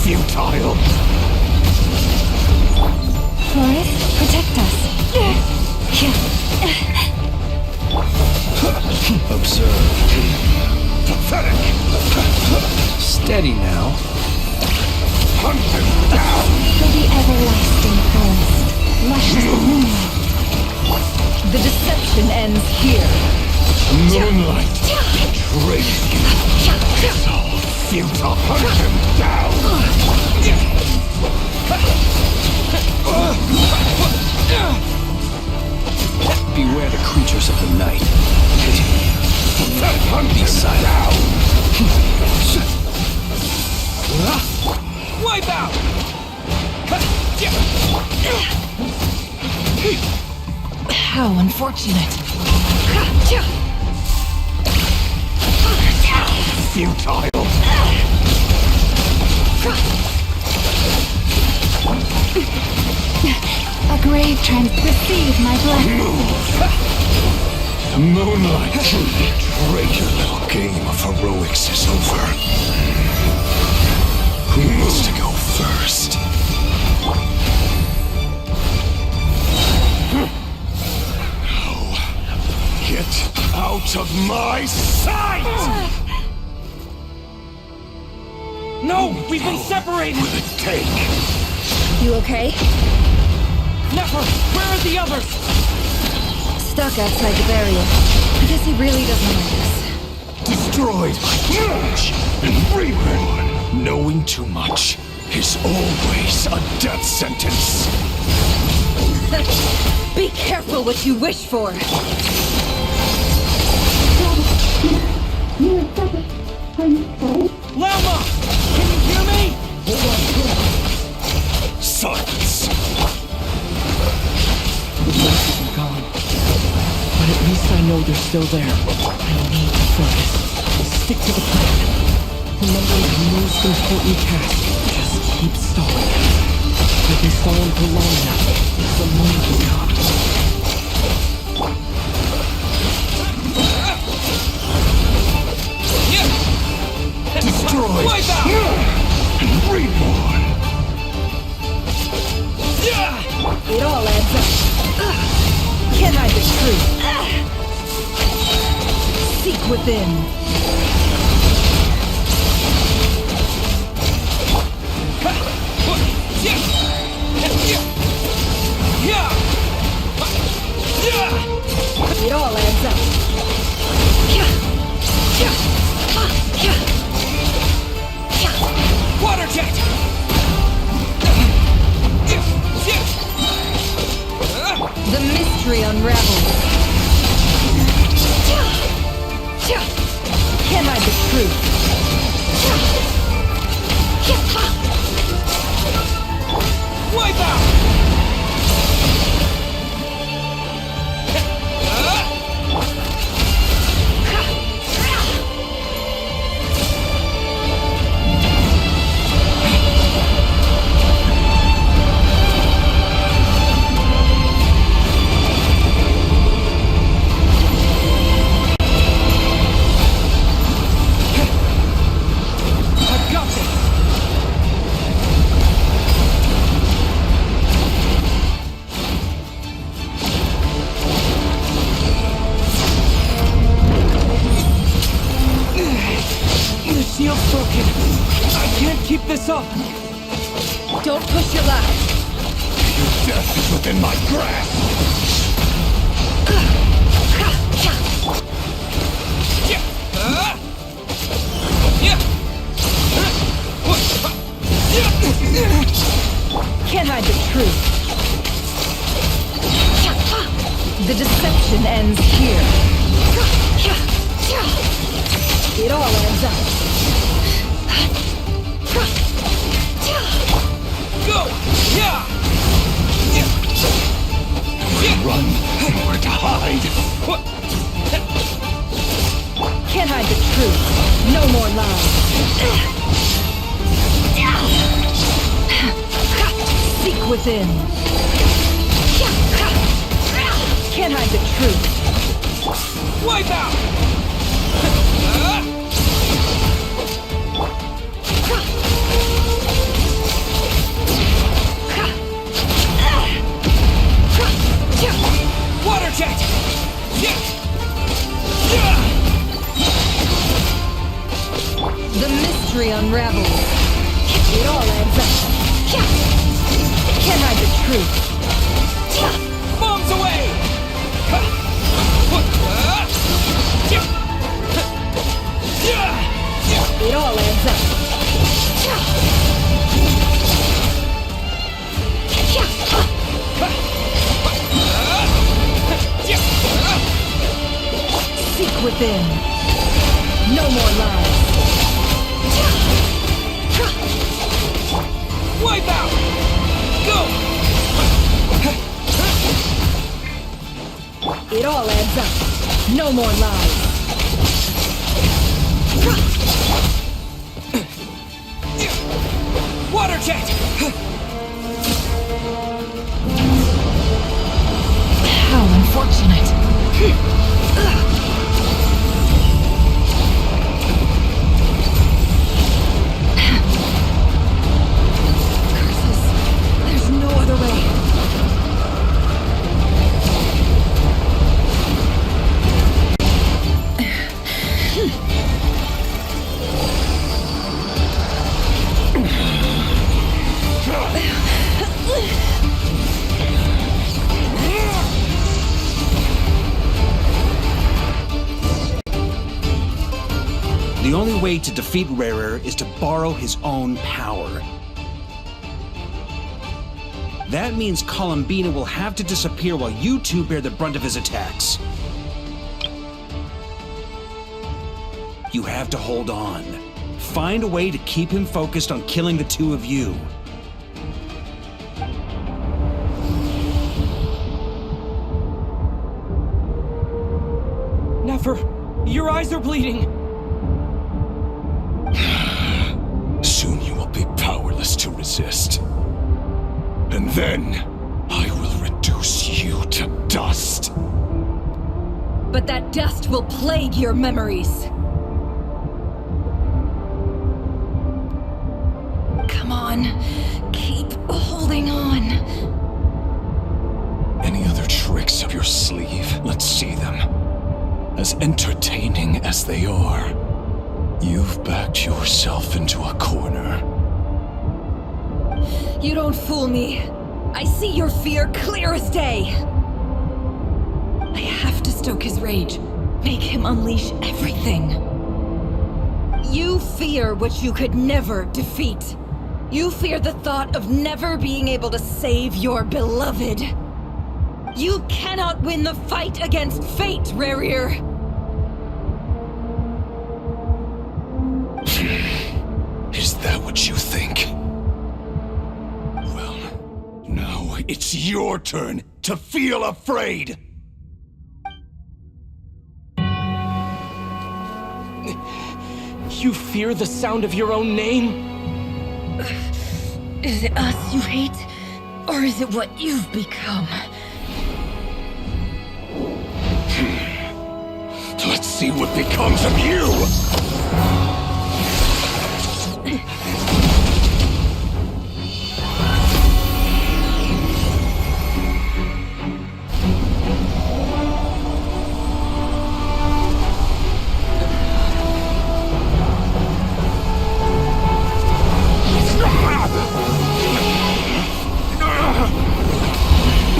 futile. Forest, protect us. Observe. Pathetic. Steady now. Hunt him down. For the everlasting forest, lush as the moon. The deception ends here. The moonlight betrays you. So futile. Hunt him down. Beware the creatures of the night. Be silent. Wipe out! How unfortunate. Futile. A grave trying to receive my blessing. Moonlight, traitor, little game of heroics is over. Who wants to go first? No. Get out of my sight! No! We've been separated! Will it take? You okay? Never! Where are the others? Stuck outside the barrier. I guess he really doesn't like us. Destroyed by change and reborn. Knowing too much is always a death sentence. Be careful what you wish for. Lama! Can you hear me? Silence. The voices are gone. But at least I know they're still there. I need to focus. Stick to the plan. Remember the most important task. Just keep stalling. I've been stalling for long enough. The moment will come. Destroyed. Wipe out! And reborn. It all adds up. Can't hide the truth. Seek within. It all adds up. Water jet! The mystery unravels. Can't hide the truth. Wipe out! Shield's broken. I can't keep this up. Don't push your luck. Your death is within my grasp. Can't hide the truth. The deception ends here. It all adds up. Go! Run, nowhere to hide. Can't hide the truth. No more lies. Seek within. Can't hide the truth. Wipe out! Water jet! The mystery unravels. It all adds up. Can't hide the truth. Bombs away! It all adds up. Seek within. No more lies. Wipe out! Go! It all adds up. No more lies. Water jet! How unfortunate. Curses. There's no other way. The only way to defeat Rarer is to borrow his own power. That means Columbina will have to disappear while you two bear the brunt of his attacks. You have to hold on. Find a way to keep him focused on killing the two of you. Never. Your eyes are bleeding. Soon you will be powerless to resist. And then, I will reduce you to dust. But that dust will plague your memories. Come on, keep holding on. Any other tricks up your sleeve? Let's see them. As entertaining as they are, you've backed yourself into a corner. You don't fool me. I see your fear clear as day. I have to stoke his rage. Make him unleash everything. You fear what you could never defeat. You fear the thought of never being able to save your beloved. You cannot win the fight against fate, Rarir. Is that what you think? Well, now it's your turn to feel afraid! You fear the sound of your own name? Is it us you hate? Or is it what you've become? Let's see what becomes of you!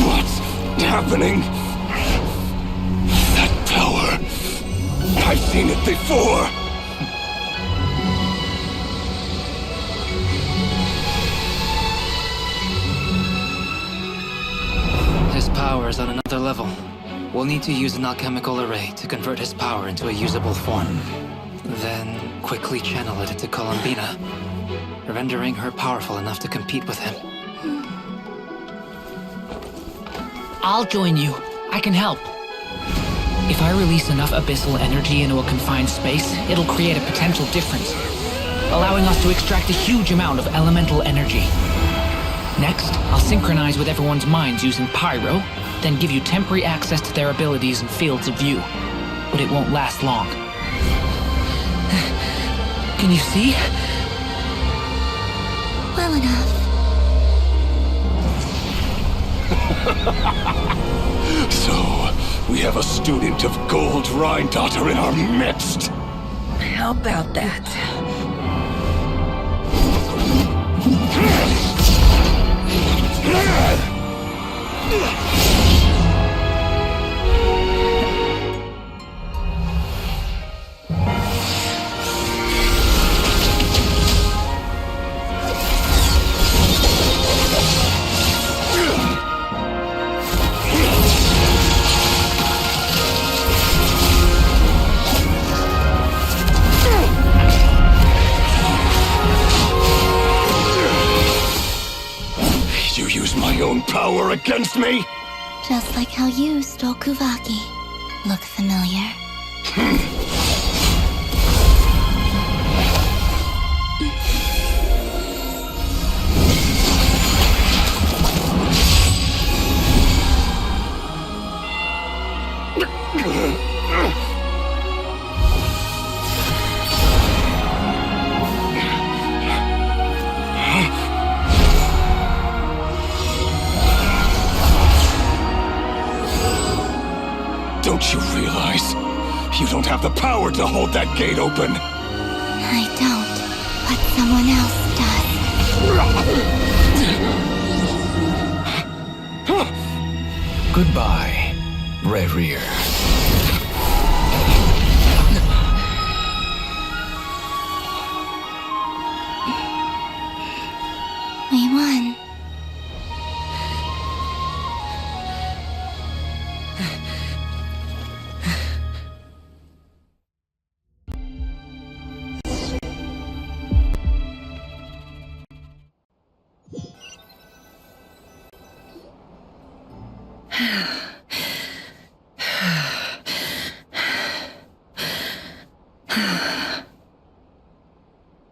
What's happening? That power. I've seen it before. His power is on another level. We'll need to use an alchemical array to convert his power into a usable form. Then quickly channel it into Columbina, rendering her powerful enough to compete with him. I'll join you. I can help. If I release enough abyssal energy into a confined space, it'll create a potential difference, allowing us to extract a huge amount of elemental energy. Next, I'll synchronize with everyone's minds using Pyro, then give you temporary access to their abilities and fields of view. But it won't last long. Can you see? Well enough. So, we have a student of Gold Rheindotter in our midst. How about that? You use my own power against me? Just like how you stole Kuvaki. Look familiar? Don't you realize? You don't have the power to hold that gate open! I don't, but someone else does. Goodbye, Rerir. We won.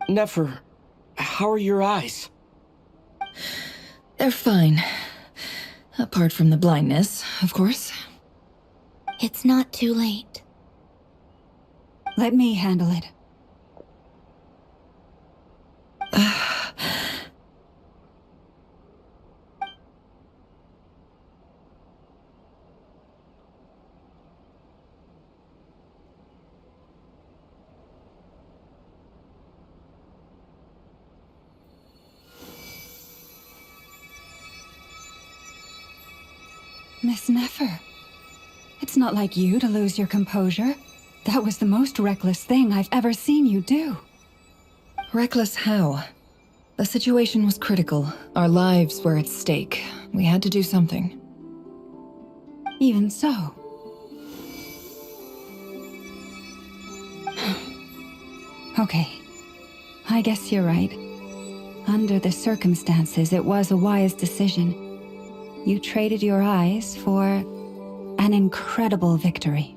Nefer, how are your eyes? They're fine. Apart from the blindness, of course. It's not too late. Let me handle it. Miss Nefer, it's not like you to lose your composure. That was the most reckless thing I've ever seen you do. Reckless how? The situation was critical. Our lives were at stake. We had to do something. Even so. Okay. I guess you're right. Under the circumstances, it was a wise decision. You traded your eyes for an incredible victory.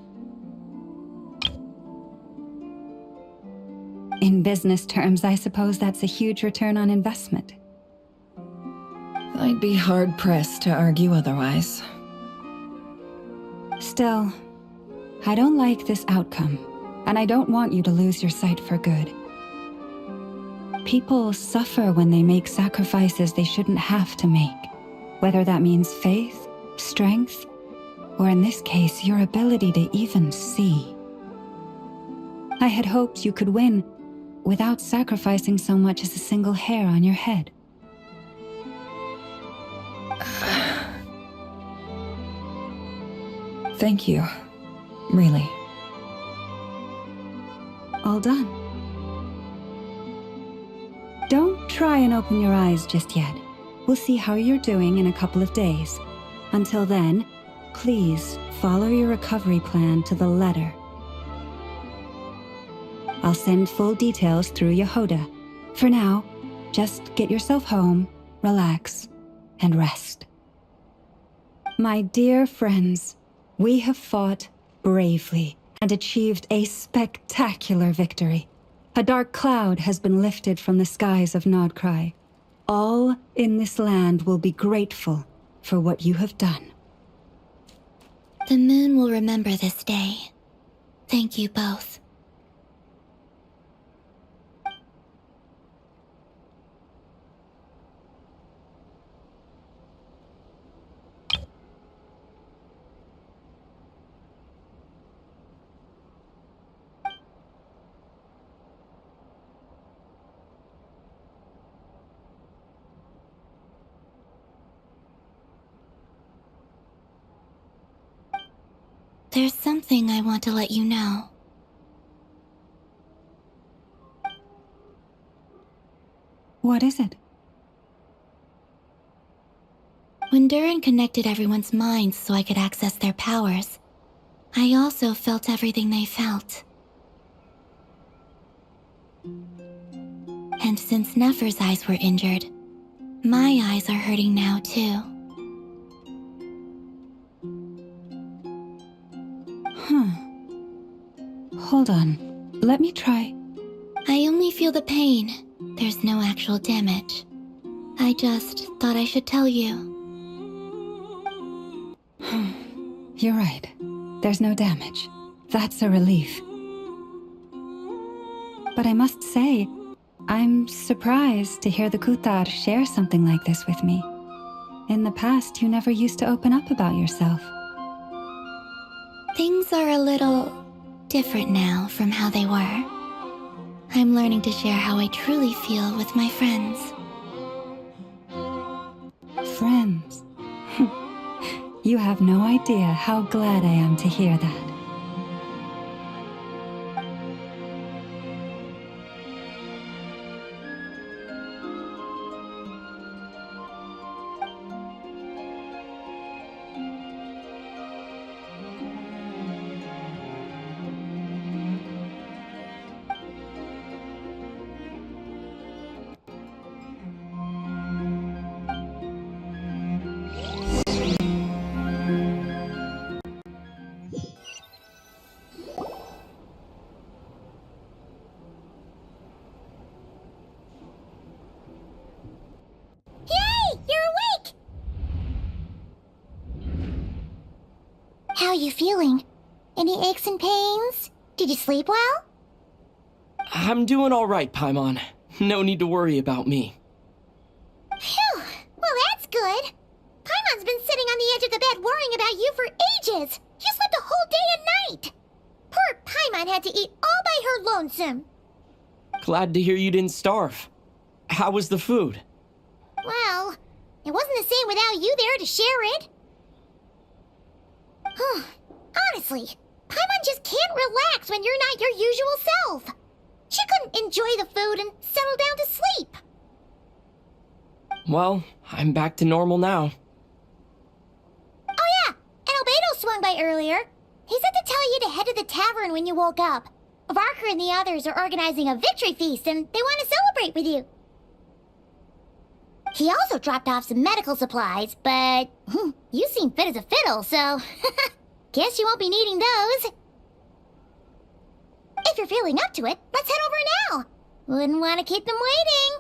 In business terms, I suppose that's a huge return on investment. I'd be hard-pressed to argue otherwise. Still, I don't like this outcome, and I don't want you to lose your sight for good. People suffer when they make sacrifices they shouldn't have to make. Whether that means faith, strength, or in this case, your ability to even see. I had hoped you could win without sacrificing so much as a single hair on your head. Thank you. Really. All done. Don't try and open your eyes just yet. We'll see how you're doing in a couple of days. Until then, please follow your recovery plan to the letter. I'll send full details through Yehoda. For now, just get yourself home, relax, and rest. My dear friends, we have fought bravely and achieved a spectacular victory. A dark cloud has been lifted from the skies of Nodcry. All in this land will be grateful for what you have done. The moon will remember this day. Thank you both. There's something I want to let you know. What is it? When Durin connected everyone's minds so I could access their powers, I also felt everything they felt. And since Nefer's eyes were injured, my eyes are hurting now too. Hold on. Let me try. I only feel the pain. There's no actual damage. I just thought I should tell you. You're right. There's no damage. That's a relief. But I must say, I'm surprised to hear the Kutar share something like this with me. In the past, you never used to open up about yourself. Things are a little different now from how they were. I'm learning to share how I truly feel with my friends. Friends? You have no idea how glad I am to hear that. How are you feeling? Any aches and pains? Did you sleep well? I'm doing all right, Paimon. No need to worry about me. Phew! Well, that's good. Paimon's been sitting on the edge of the bed worrying about you for ages. You slept a whole day and night. Poor Paimon had to eat all by her lonesome. Glad to hear you didn't starve. How was the food? Well, it wasn't the same without you there to share it. Honestly, Paimon just can't relax when you're not your usual self. She couldn't enjoy the food and settle down to sleep. Well, I'm back to normal now. Oh yeah, and Albedo swung by earlier. He said to tell you to head to the tavern when you woke up. Varker and the others are organizing a victory feast and they want to celebrate with you. He also dropped off some medical supplies, but you seem fit as a fiddle, so guess you won't be needing those. If you're feeling up to it, let's head over now. Wouldn't want to keep them waiting.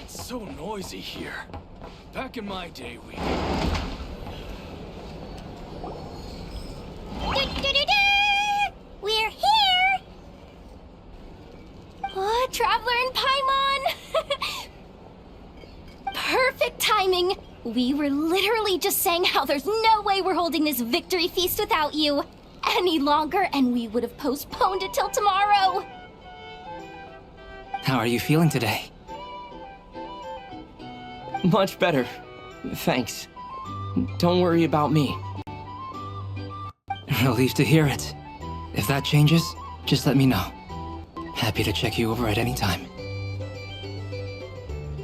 It's so noisy here. Back in my day, we... We're here! Oh, Traveler and Paimon! Perfect timing! We were literally just saying how there's no way we're holding this victory feast without you any longer, and we would have postponed it till tomorrow. How are you feeling today? Much better. Thanks. Don't worry about me. Relieved to hear it. If that changes, just let me know. Happy to check you over at any time.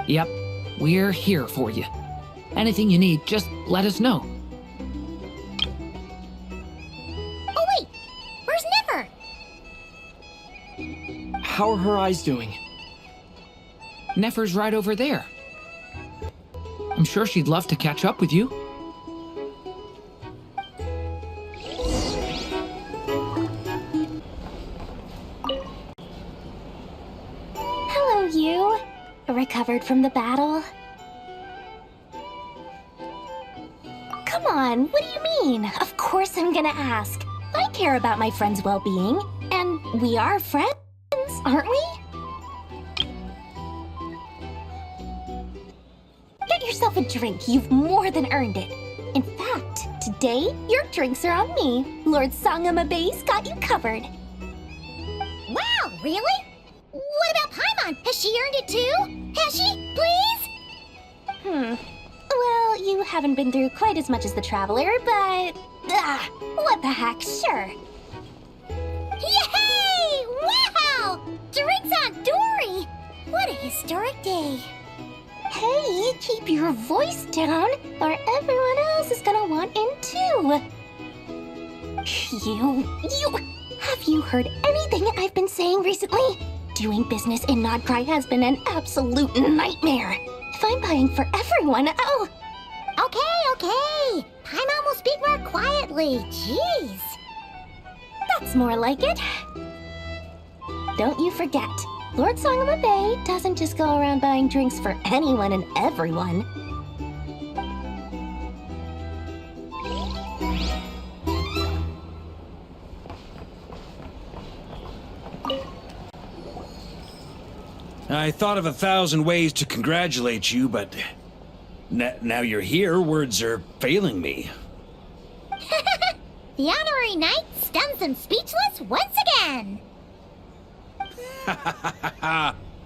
Yep, we're here for you. Anything you need, just let us know. Oh wait, where's Nefer? How are her eyes doing? Nefer's right over there. I'm sure she'd love to catch up with you. Hello, you. Recovered from the battle? Come on, what do you mean? Of course I'm gonna ask. I care about my friend's well-being, and we are friends, aren't we? Get yourself a drink. You've more than earned it. In fact, today, your drinks are on me. Lord Sangama Base got you covered. Wow, really? What about Paimon? Has she earned it too? Has she? Please? Well, you haven't been through quite as much as the Traveler, but... what the heck, sure. Yay! Wow! Drinks on Dory! What a historic day. Hey, keep your voice down, or everyone else is gonna want in too. Have you heard anything I've been saying recently? Doing business in Nodcry has been an absolute nightmare. If I'm buying for everyone, oh... Okay. Paimon will speak more quietly. Jeez. That's more like it. Don't you forget, Lord Song of the Bay doesn't just go around buying drinks for anyone and everyone. I thought of 1,000 ways to congratulate you, but now you're here, words are failing me. The honorary knight stuns them speechless once again.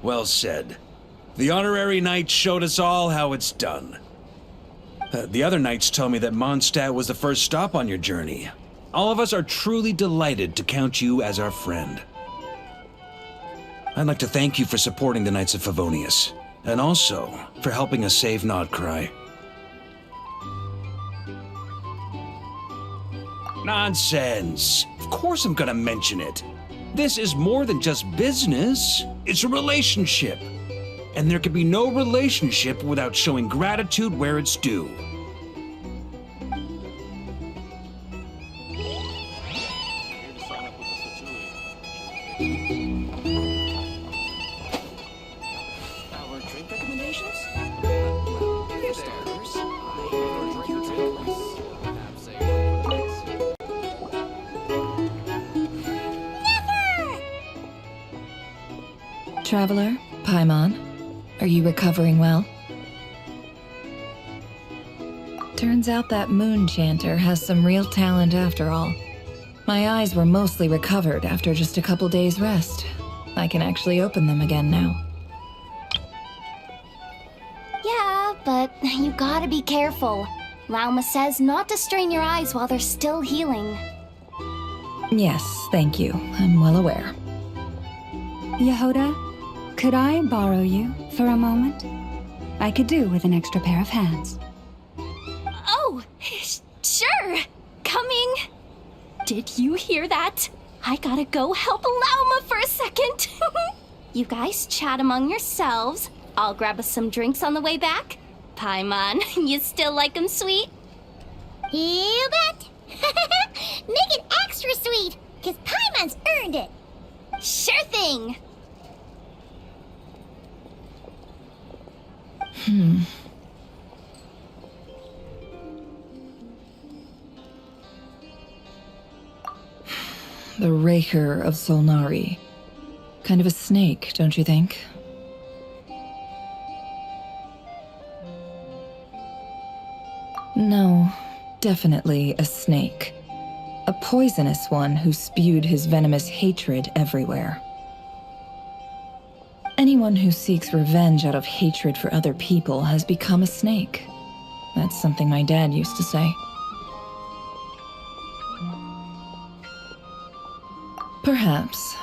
Well said. The honorary knight showed us all how it's done. The other knights tell me that Mondstadt was the first stop on your journey. All of us are truly delighted to count you as our friend. I'd like to thank you for supporting the Knights of Favonius, and also for helping us save Nodcry. Nonsense! Of course I'm gonna mention it. This is more than just business. It's a relationship. And there can be no relationship without showing gratitude where it's due. Traveler, Paimon, are you recovering well? Turns out that moon chanter has some real talent after all. My eyes were mostly recovered after just a couple days' rest. I can actually open them again now. Yeah, but you gotta be careful. Lauma says not to strain your eyes while they're still healing. Yes, thank you. I'm well aware. Yehoda, could I borrow you for a moment? I could do with an extra pair of hands. Oh, sure. Coming. Did you hear that? I gotta go help Lauma for a second. You guys chat among yourselves. I'll grab us some drinks on the way back. Paimon, you still like 'em sweet? You bet. Make it extra sweet, because Paimon's earned it. Sure thing. The Raker of Solnari. Kind of a snake, don't you think? No, definitely a snake. A poisonous one who spewed his venomous hatred everywhere. Anyone who seeks revenge out of hatred for other people has become a snake. That's something my dad used to say. Perhaps.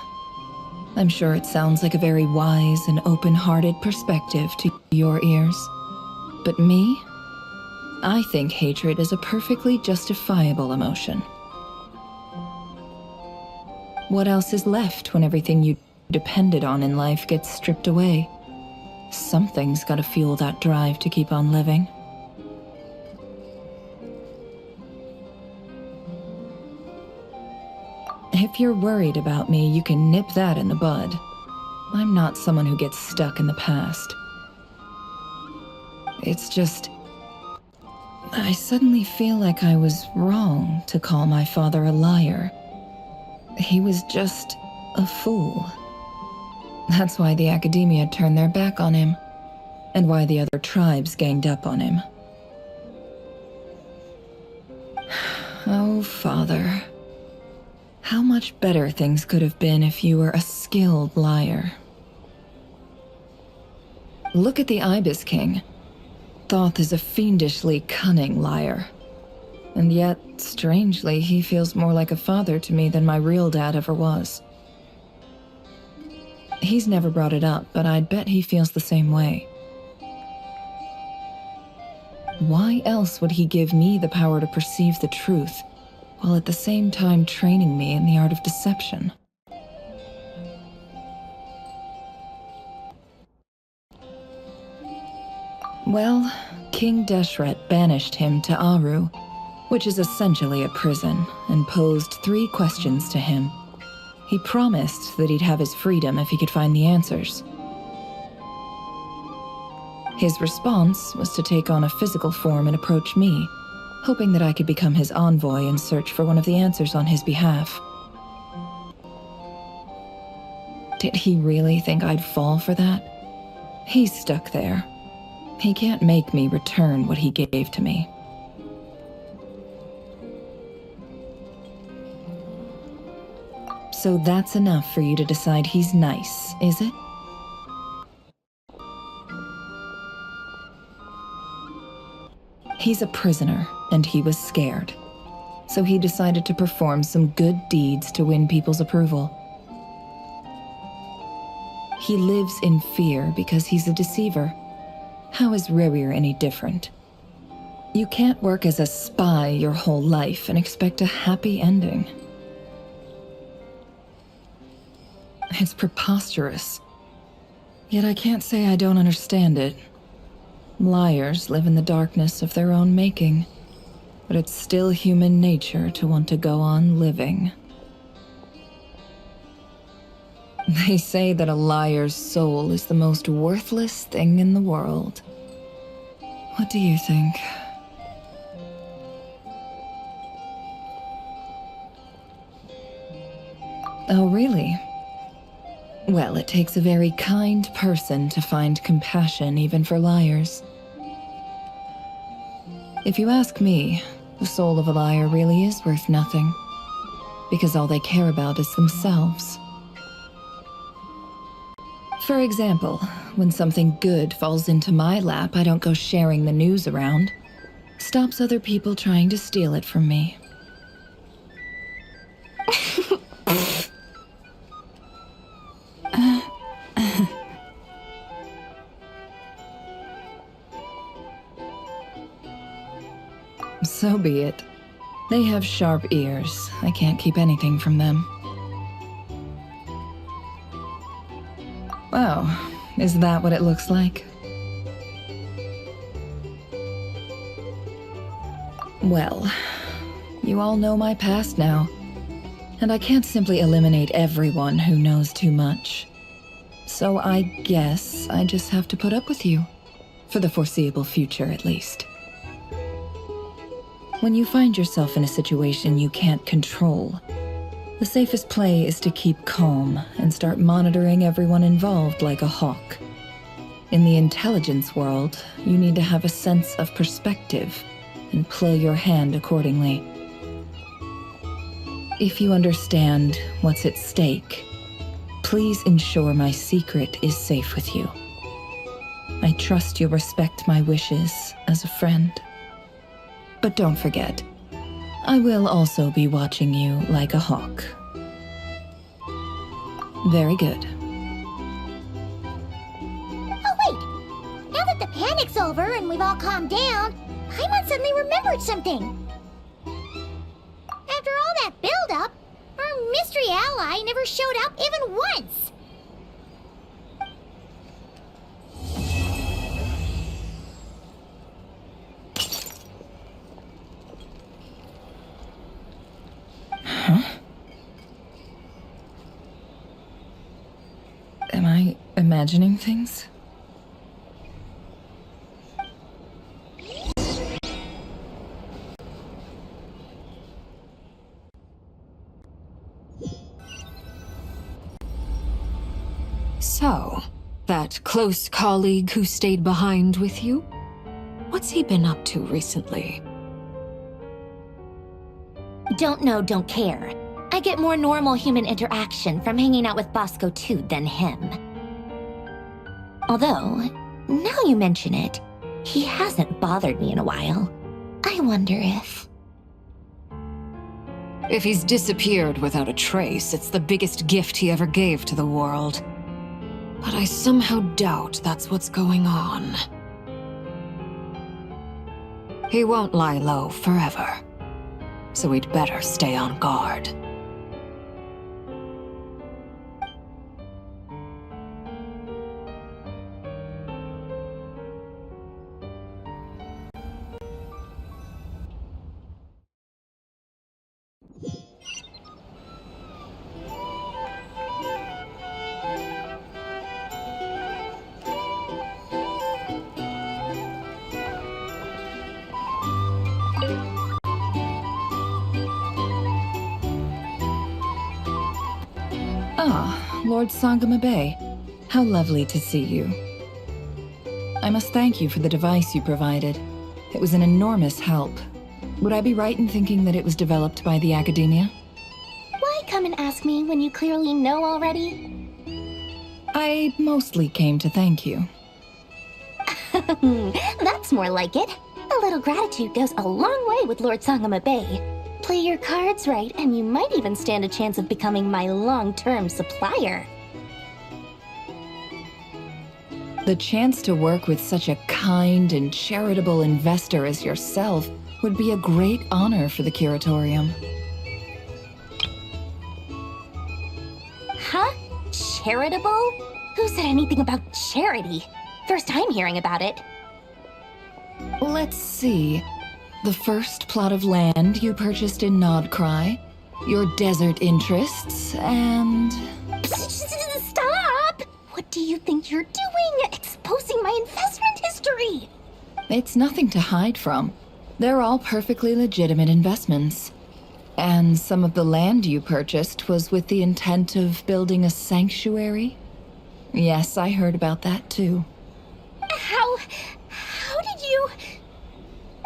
I'm sure it sounds like a very wise and open-hearted perspective to your ears. But me? I think hatred is a perfectly justifiable emotion. What else is left when everything you depended on in life gets stripped away? Something's gotta fuel that drive to keep on living. If you're worried about me, you can nip that in the bud. I'm not someone who gets stuck in the past. It's just... I suddenly feel like I was wrong to call my father a liar. He was just a fool. That's why the Academia turned their back on him, and why the other tribes ganged up on him. Oh, Father. How much better things could have been if you were a skilled liar. Look at the Ibis King. Thoth is a fiendishly cunning liar. And yet, strangely, he feels more like a father to me than my real dad ever was. He's never brought it up, but I'd bet he feels the same way. Why else would he give me the power to perceive the truth, while at the same time training me in the art of deception? Well, King Deshret banished him to Aru, which is essentially a prison, and posed 3 questions to him. He promised that he'd have his freedom if he could find the answers. His response was to take on a physical form and approach me, hoping that I could become his envoy and search for one of the answers on his behalf. Did he really think I'd fall for that? He's stuck there. He can't make me return what he gave to me. So that's enough for you to decide he's nice, is it? He's a prisoner, and he was scared. So he decided to perform some good deeds to win people's approval. He lives in fear because he's a deceiver. How is Rerir any different? You can't work as a spy your whole life and expect a happy ending. It's preposterous. Yet I can't say I don't understand it. Liars live in the darkness of their own making, but it's still human nature to want to go on living. They say that a liar's soul is the most worthless thing in the world. What do you think? Oh, really? Well, it takes a very kind person to find compassion even for liars. If you ask me, the soul of a liar really is worth nothing, because all they care about is themselves. For example, when something good falls into my lap, I don't go sharing the news around. Stops other people trying to steal it from me. So be it. They have sharp ears. I can't keep anything from them. Oh, is that what it looks like? Well, you all know my past now, and I can't simply eliminate everyone who knows too much. So I guess I just have to put up with you, for the foreseeable future at least. When you find yourself in a situation you can't control, the safest play is to keep calm and start monitoring everyone involved like a hawk. In the intelligence world, you need to have a sense of perspective and play your hand accordingly. If you understand what's at stake, please ensure my secret is safe with you. I trust you'll respect my wishes as a friend. But don't forget, I will also be watching you like a hawk. Very good. Oh wait! Now that the panic's over and we've all calmed down, Paimon suddenly remembered something. After all that build-up, our mystery ally never showed up even once! Am I imagining things? So, that close colleague who stayed behind with you? What's he been up to recently? Don't know, don't care. I get more normal human interaction from hanging out with Bosco too than him. Although, now you mention it, he hasn't bothered me in a while. I wonder if... If he's disappeared without a trace, it's the biggest gift he ever gave to the world. But I somehow doubt that's what's going on. He won't lie low forever, so we'd better stay on guard. Ah, Lord Sangama Bay. How lovely to see you. I must thank you for the device you provided. It was an enormous help. Would I be right in thinking that it was developed by the Academia? Why come and ask me when you clearly know already? I mostly came to thank you. That's more like it. A little gratitude goes a long way with Lord Sangama Bay. Play your cards right, and you might even stand a chance of becoming my long-term supplier. The chance to work with such a kind and charitable investor as yourself would be a great honor for the Curatorium. Huh? Charitable? Who said anything about charity? First I'm hearing about it. Let's see. The first plot of land you purchased in Nodcry, your desert interests, and... Stop! What do you think you're doing? Exposing my investment history! It's nothing to hide from. They're all perfectly legitimate investments. And some of the land you purchased was with the intent of building a sanctuary? Yes, I heard about that too. How did you...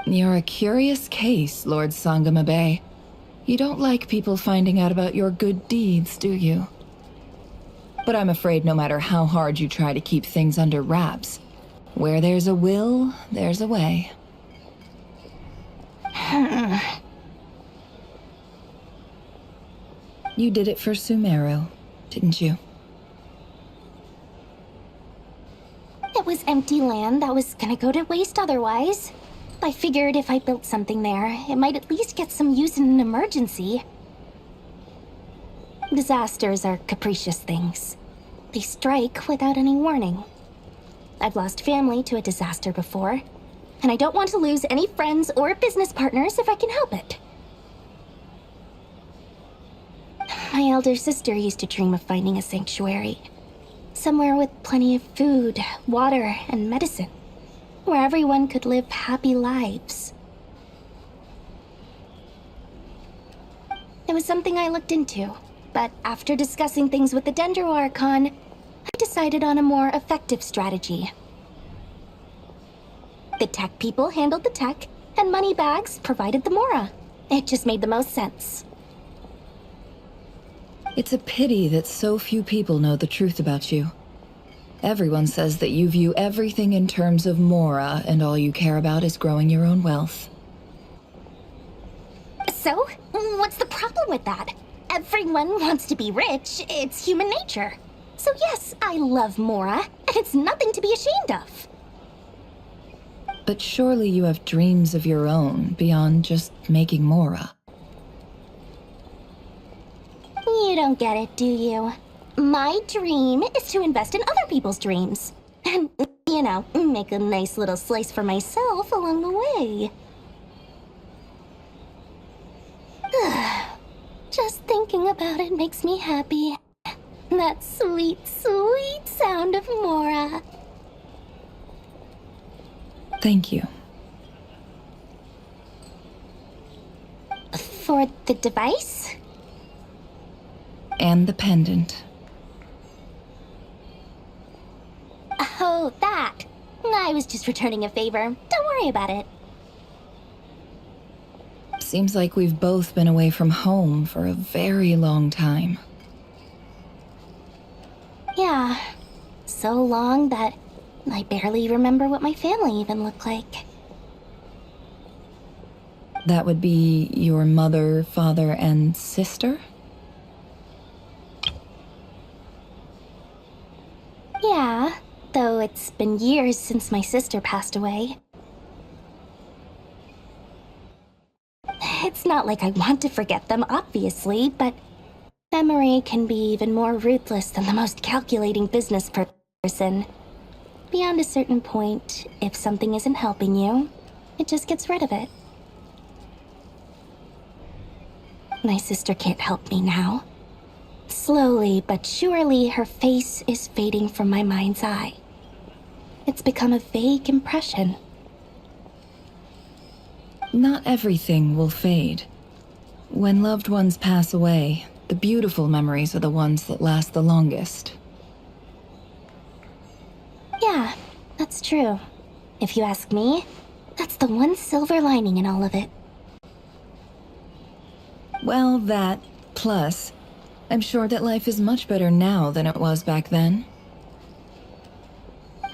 You're a curious case, Lord Sangama Bay. You don't like people finding out about your good deeds, do you? But I'm afraid no matter how hard you try to keep things under wraps, where there's a will, there's a way. You did it for Sumeru, didn't you? It was empty land that was gonna go to waste otherwise. I figured if I built something there, it might at least get some use in an emergency. Disasters are capricious things. They strike without any warning. I've lost family to a disaster before, and I don't want to lose any friends or business partners if I can help it. My elder sister used to dream of finding a sanctuary. Somewhere with plenty of food, water, and medicine. Where everyone could live happy lives. It was something I looked into, but after discussing things with the Dendro Archon, I decided on a more effective strategy. The tech people handled the tech, and Moneybags provided the Mora. It just made the most sense. It's a pity that so few people know the truth about you. Everyone says that you view everything in terms of Mora, and all you care about is growing your own wealth. So, what's the problem with that? Everyone wants to be rich. It's human nature. So yes, I love Mora, and it's nothing to be ashamed of. But surely you have dreams of your own beyond just making Mora. You don't get it, do you? My dream is to invest in other people's dreams. And, you know, make a nice little slice for myself along the way. Just thinking about it makes me happy. That sweet, sweet sound of Mora. Thank you. For the device? And the pendant. Oh, that. I was just returning a favor. Don't worry about it. Seems like we've both been away from home for a very long time. Yeah. So long that I barely remember what my family even looked like. That would be your mother, father, and sister? Yeah, though it's been years since my sister passed away. It's not like I want to forget them, obviously, but memory can be even more ruthless than the most calculating business person. Beyond a certain point, if something isn't helping you, it just gets rid of it. My sister can't help me now. Slowly but surely, her face is fading from my mind's eye. It's become a vague impression. Not everything will fade. When loved ones pass away, The beautiful memories are the ones that last the longest. Yeah, that's true. If you ask me, that's the one silver lining in all of it. Well, that, plus, I'm sure that life is much better now than it was back then.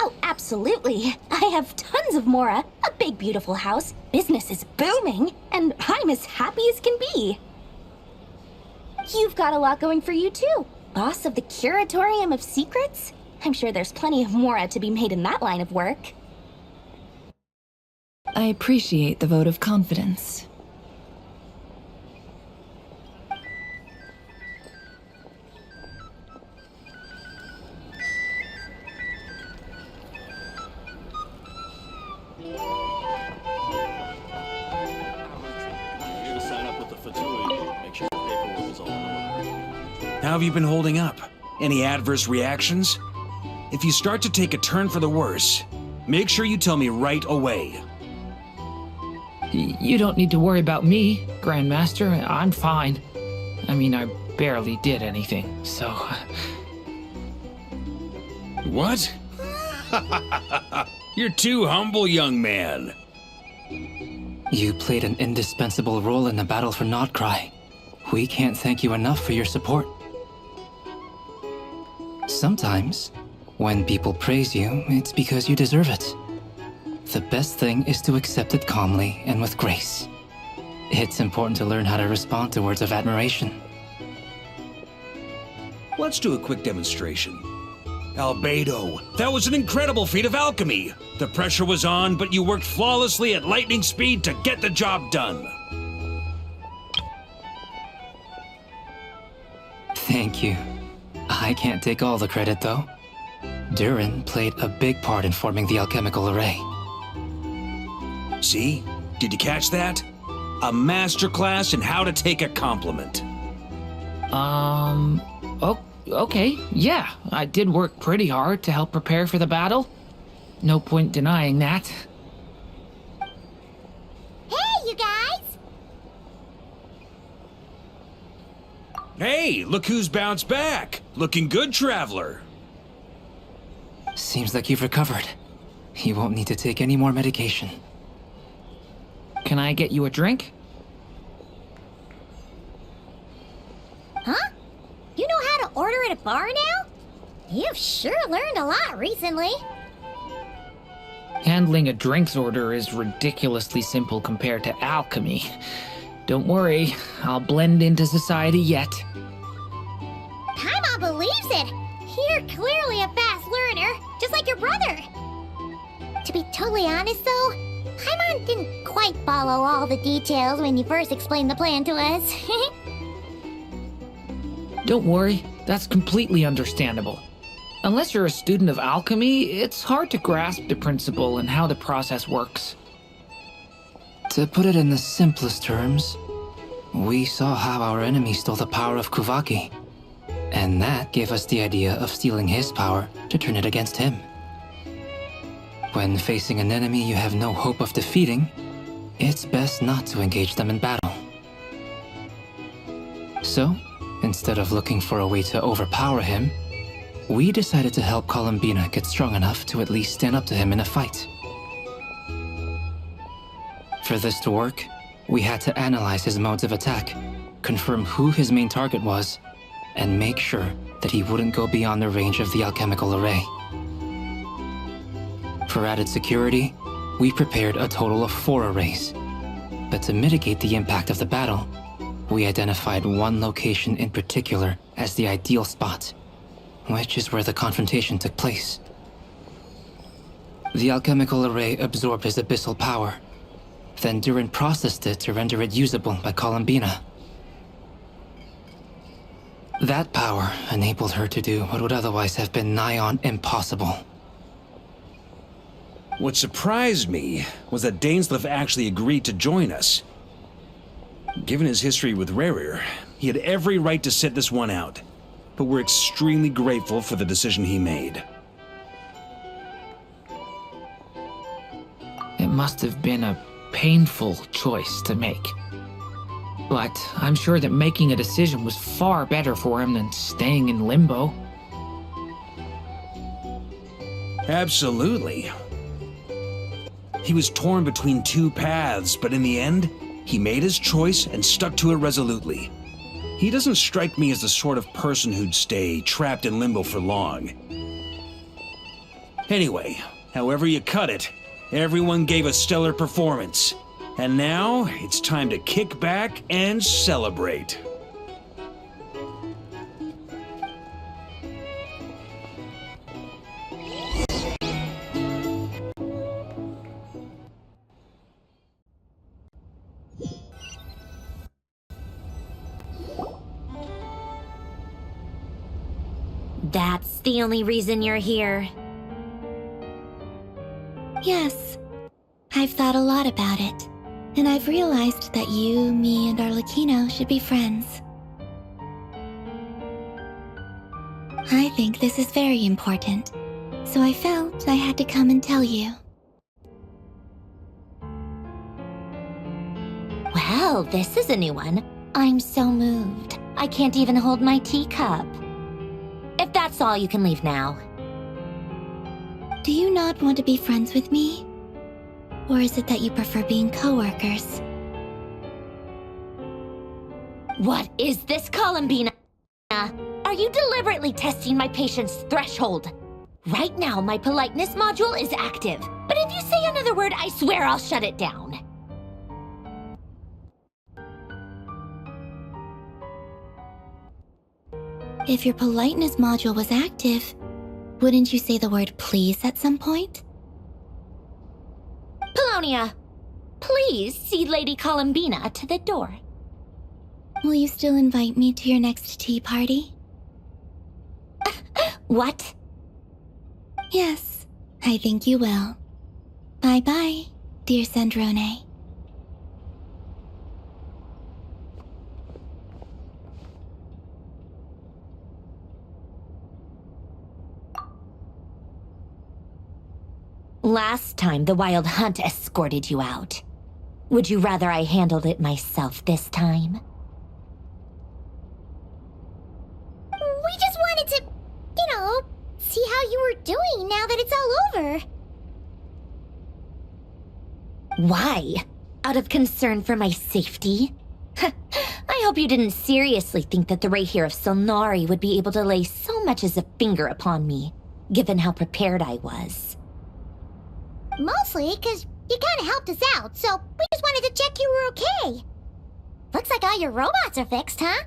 Oh, absolutely. I have tons of Mora, a big beautiful house, business is booming, and I'm as happy as can be. You've got a lot going for you too. Boss of the Curatorium of Secrets? I'm sure there's plenty of Mora to be made in that line of work. I appreciate the vote of confidence. How have you been holding up? Any adverse reactions? If you start to take a turn for the worse, make sure you tell me right away. You don't need to worry about me, Grandmaster. I'm fine. I mean, I barely did anything, so... What? You're too humble, young man. You played an indispensable role in the battle for Nodcry. We can't thank you enough for your support. Sometimes, when people praise you, it's because you deserve it. The best thing is to accept it calmly and with grace. It's important to learn how to respond to words of admiration. Let's do a quick demonstration. Albedo, that was an incredible feat of alchemy. The pressure was on, but you worked flawlessly at lightning speed to get the job done. Thank you. I can't take all the credit, though. Durin played a big part in forming the alchemical array. See? Did you catch that? A masterclass in how to take a compliment. Oh, okay, yeah. I did work pretty hard to help prepare for the battle. No point denying that. Hey, you guys! Hey, look who's bounced back. Looking good, Traveler. Seems like you've recovered. You won't need to take any more medication. Can I get you a drink? Huh? You know how to order at a bar now? You've sure learned a lot recently. Handling a drinks order is ridiculously simple compared to alchemy. Don't worry, I'll blend into society yet. Paimon believes it! You're clearly a fast learner, just like your brother. To be totally honest though, Paimon didn't quite follow all the details when you first explained the plan to us. Don't worry, that's completely understandable. Unless you're a student of alchemy, it's hard to grasp the principle and how the process works. To put it in the simplest terms, we saw how our enemy stole the power of Kuvaki. And that gave us the idea of stealing his power to turn it against him. When facing an enemy you have no hope of defeating, it's best not to engage them in battle. So, instead of looking for a way to overpower him, we decided to help Columbina get strong enough to at least stand up to him in a fight. For this to work, we had to analyze his modes of attack, confirm who his main target was, and make sure that he wouldn't go beyond the range of the alchemical array. For added security, we prepared a total of 4 arrays. But to mitigate the impact of the battle, we identified one location in particular as the ideal spot, which is where the confrontation took place. The alchemical array absorbed his abyssal power. Then Durin processed it to render it usable by Columbina. That power enabled her to do what would otherwise have been nigh on impossible. What surprised me was that Dainsleif actually agreed to join us. Given his history with Rerir, he had every right to sit this one out, but we're extremely grateful for the decision he made. It must have been a painful choice to make. But I'm sure that making a decision was far better for him than staying in limbo. Absolutely. He was torn between two paths, but in the end, he made his choice and stuck to it resolutely. He doesn't strike me as the sort of person who'd stay trapped in limbo for long. Anyway, however you cut it, everyone gave a stellar performance. And now, it's time to kick back and celebrate. That's the only reason you're here. Yes. I've thought a lot about it, and I've realized that you, me, and Arlecchino should be friends. I think this is very important, so I felt I had to come and tell you. Well, this is a new one. I'm so moved. I can't even hold my teacup. If that's all, you can leave now. Do you not want to be friends with me? Or is it that you prefer being co-workers? What is this, Columbina? Are you deliberately testing my patience threshold? Right now, my politeness module is active. But if you say another word, I swear I'll shut it down. If your politeness module was active, wouldn't you say the word please at some point? Polonia, please see Lady Columbina to the door. Will you still invite me to your next tea party? What? Yes, I think you will. Bye-bye, dear Sandrone. Last time, the Wild Hunt escorted you out. Would you rather I handled it myself this time? We just wanted to, see how you were doing now that it's all over. Why? Out of concern for my safety? I hope you didn't seriously think that the Rahier of Solnari would be able to lay so much as a finger upon me, given how prepared I was. Mostly because you kind of helped us out, so we just wanted to check you were okay. Looks like all your robots are fixed, huh?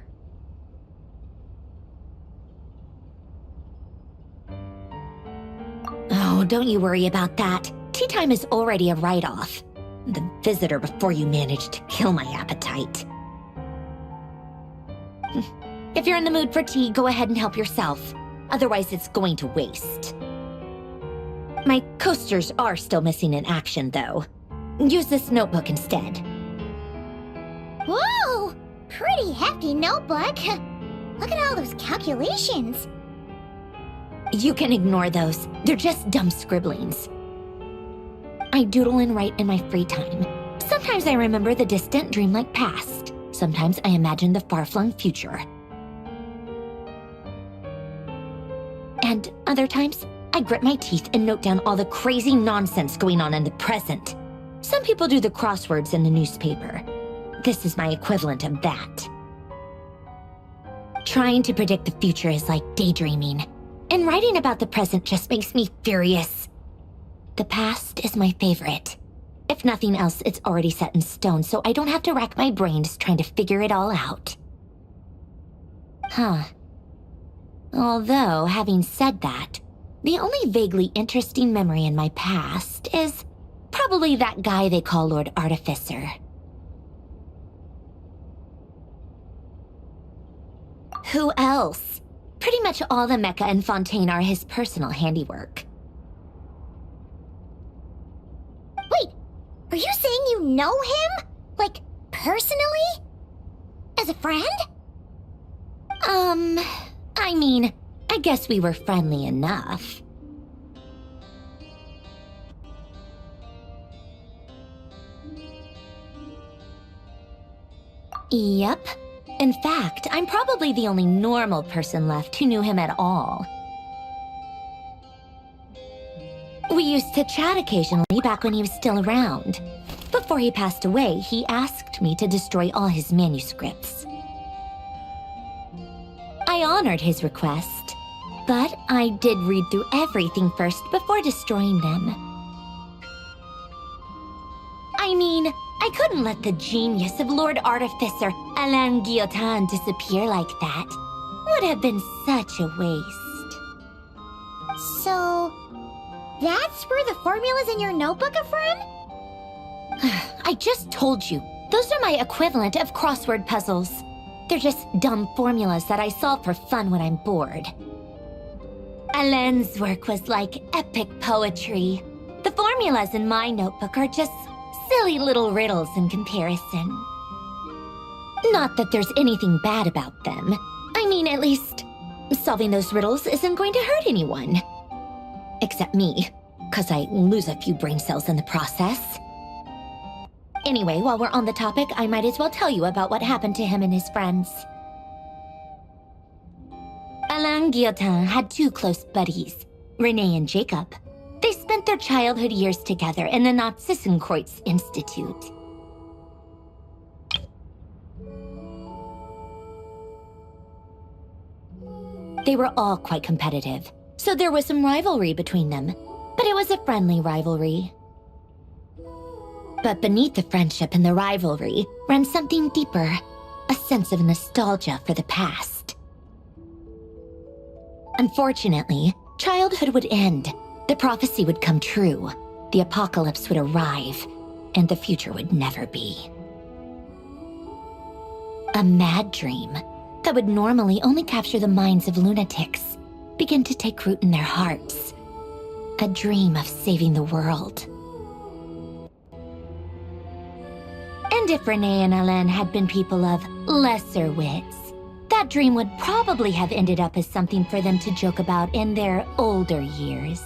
Oh, don't you worry about that. Tea time is already a write-off. The visitor before you managed to kill my appetite. If you're in the mood for tea, go ahead and help yourself. Otherwise, it's going to waste. My coasters are still missing in action, though. Use this notebook instead. Whoa! Pretty hefty notebook. Look at all those calculations. You can ignore those. They're just dumb scribblings. I doodle and write in my free time. Sometimes I remember the distant, dreamlike past. Sometimes I imagine the far-flung future. And other times, I grit my teeth and note down all the crazy nonsense going on in the present. Some people do the crosswords in the newspaper. This is my equivalent of that. Trying to predict the future is like daydreaming, and writing about the present just makes me furious. The past is my favorite. If nothing else, it's already set in stone, so I don't have to rack my brains trying to figure it all out. Huh. Although, having said that, the only vaguely interesting memory in my past is probably that guy they call Lord Artificer. Who else? Pretty much all the mecha and Fontaine are his personal handiwork. Wait, are you saying you know him? Like, personally? As a friend? I mean, I guess we were friendly enough. Yep. In fact, I'm probably the only normal person left who knew him at all. We used to chat occasionally back when he was still around. Before he passed away, he asked me to destroy all his manuscripts. I honored his request, but I did read through everything first before destroying them. I mean, I couldn't let the genius of Lord Artificer Alain Guillotin disappear like that. Would have been such a waste. So, that's where the formulas in your notebook are from? I just told you, those are my equivalent of crossword puzzles. They're just dumb formulas that I solve for fun when I'm bored. Alain's work was like epic poetry. The formulas in my notebook are just silly little riddles in comparison. Not that there's anything bad about them. I mean, at least, solving those riddles isn't going to hurt anyone. Except me, 'cause I lose a few brain cells in the process. Anyway, while we're on the topic, I might as well tell you about what happened to him and his friends. Alain Guillotin had two close buddies, Renee and Jacob. They spent their childhood years together in the Nazissenkreuz Institute. They were all quite competitive, so there was some rivalry between them, but it was a friendly rivalry. But beneath the friendship and the rivalry ran something deeper, a sense of nostalgia for the past. Unfortunately, childhood would end, the prophecy would come true, the apocalypse would arrive, and the future would never be. A mad dream that would normally only capture the minds of lunatics began to take root in their hearts. A dream of saving the world. And if Renee and Alain had been people of lesser wits, that dream would probably have ended up as something for them to joke about in their older years.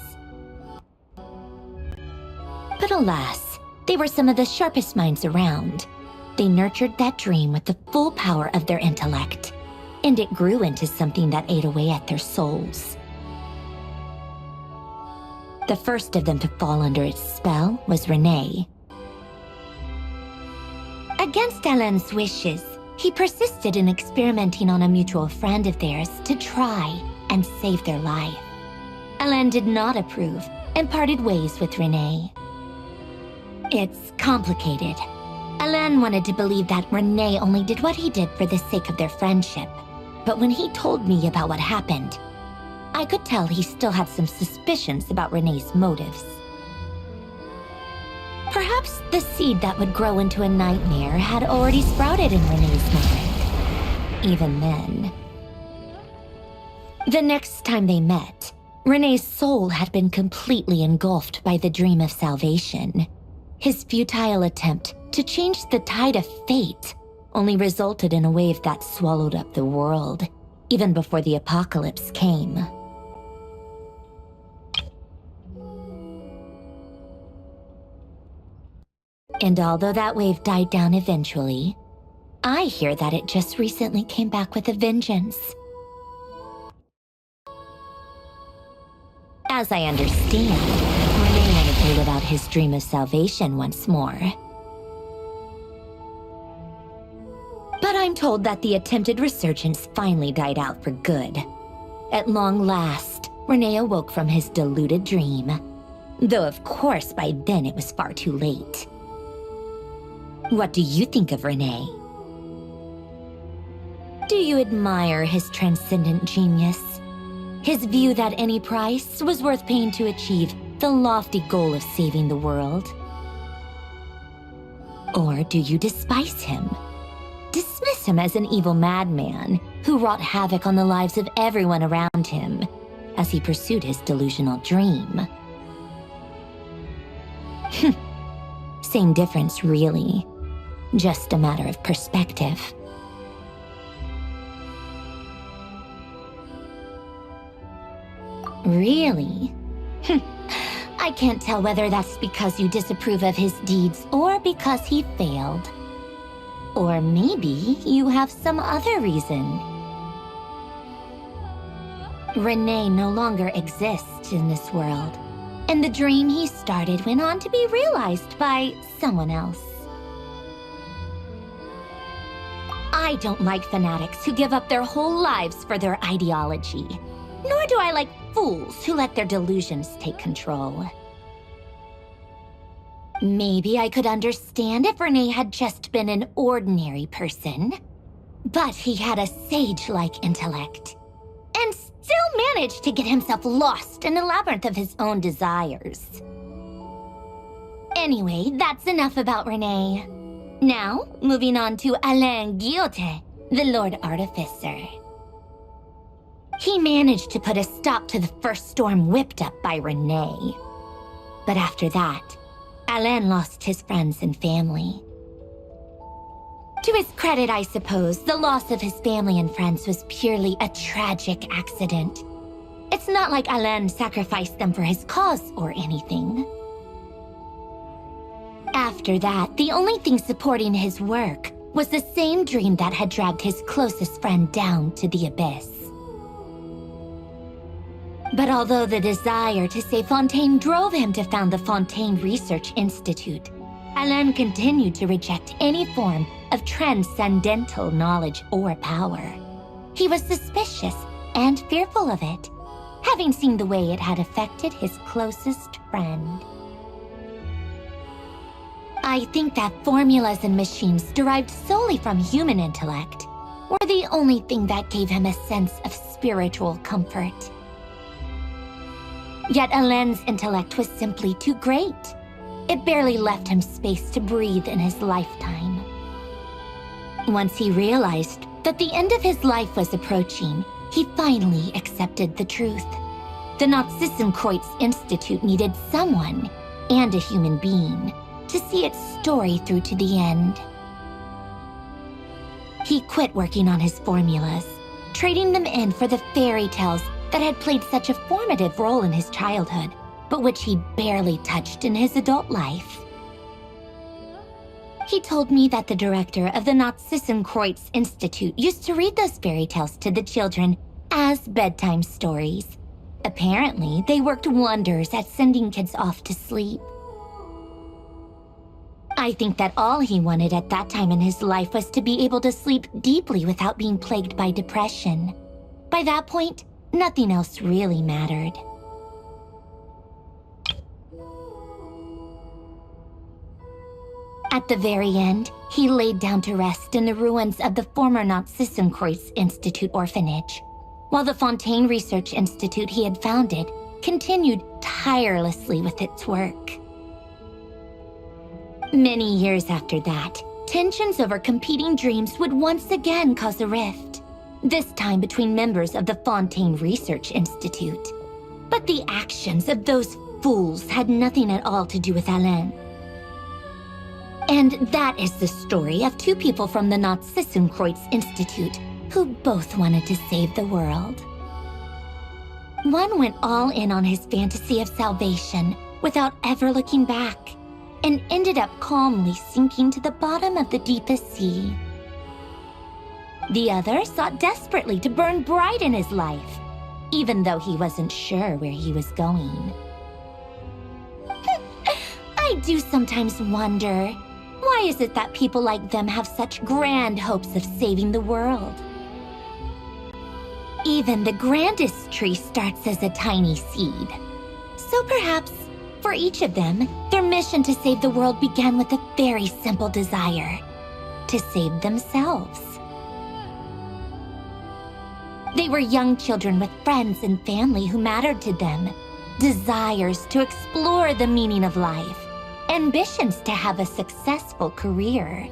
But alas, they were some of the sharpest minds around. They nurtured that dream with the full power of their intellect, and it grew into something that ate away at their souls. The first of them to fall under its spell was Renee. Against Alain's wishes, he persisted in experimenting on a mutual friend of theirs to try and save their life. Alain did not approve and parted ways with Renee. It's complicated. Alain wanted to believe that Renee only did what he did for the sake of their friendship. But when he told me about what happened, I could tell he still had some suspicions about Renee's motives. Perhaps the seed that would grow into a nightmare had already sprouted in Renee's mind. Even then. The next time they met, Renee's soul had been completely engulfed by the dream of salvation. His futile attempt to change the tide of fate only resulted in a wave that swallowed up the world, even before the apocalypse came. And although that wave died down eventually, I hear that it just recently came back with a vengeance. As I understand, Renee wanted to live out his dream of salvation once more. But I'm told that the attempted resurgence finally died out for good. At long last, Renee awoke from his deluded dream. Though of course by then it was far too late. What do you think of Renee? Do you admire his transcendent genius? His view that any price was worth paying to achieve the lofty goal of saving the world? Or do you despise him? Dismiss him as an evil madman who wrought havoc on the lives of everyone around him as he pursued his delusional dream? Same difference, really. Just a matter of perspective. Really? I can't tell whether that's because you disapprove of his deeds or because he failed. Or maybe you have some other reason. Renee no longer exists in this world, and the dream he started went on to be realized by someone else. I don't like fanatics who give up their whole lives for their ideology, nor do I like fools who let their delusions take control. Maybe I could understand if Renee had just been an ordinary person, but he had a sage-like intellect, and still managed to get himself lost in a labyrinth of his own desires. Anyway, that's enough about Renee. Now, moving on to Alain Guillotin, the Lord Artificer. He managed to put a stop to the first storm whipped up by Renee. But after that, Alain lost his friends and family. To his credit, I suppose, the loss of his family and friends was purely a tragic accident. It's not like Alain sacrificed them for his cause or anything. After that, the only thing supporting his work was the same dream that had dragged his closest friend down to the abyss. But although the desire to save Fontaine drove him to found the Fontaine Research Institute, Alain continued to reject any form of transcendental knowledge or power. He was suspicious and fearful of it, having seen the way it had affected his closest friend. I think that formulas and machines derived solely from human intellect were the only thing that gave him a sense of spiritual comfort. Yet Alain's intellect was simply too great. It barely left him space to breathe in his lifetime. Once he realized that the end of his life was approaching, he finally accepted the truth. The Nazissenkreuz Institute needed someone, and a human being, to see its story through to the end. He quit working on his formulas, trading them in for the fairy tales that had played such a formative role in his childhood, but which he barely touched in his adult life. He told me that the director of the Nazissenkreuz Institute used to read those fairy tales to the children as bedtime stories. Apparently, they worked wonders at sending kids off to sleep. I think that all he wanted at that time in his life was to be able to sleep deeply without being plagued by depression. By that point, nothing else really mattered. At the very end, he laid down to rest in the ruins of the former Nazissenkreuz Institute orphanage, while the Fontaine Research Institute he had founded continued tirelessly with its work. Many years after that, tensions over competing dreams would once again cause a rift, this time between members of the Fontaine Research Institute. But the actions of those fools had nothing at all to do with Alain. And that is the story of two people from the Nazissenkreuz Institute who both wanted to save the world. One went all in on his fantasy of salvation without ever looking back, and ended up calmly sinking to the bottom of the deepest sea. The other sought desperately to burn bright in his life, even though he wasn't sure where he was going. I do sometimes wonder, why is it that people like them have such grand hopes of saving the world? Even the grandest tree starts as a tiny seed. So perhaps, for each of them, their mission to save the world began with a very simple desire: to save themselves. They were young children with friends and family who mattered to them, desires to explore the meaning of life, ambitions to have a successful career.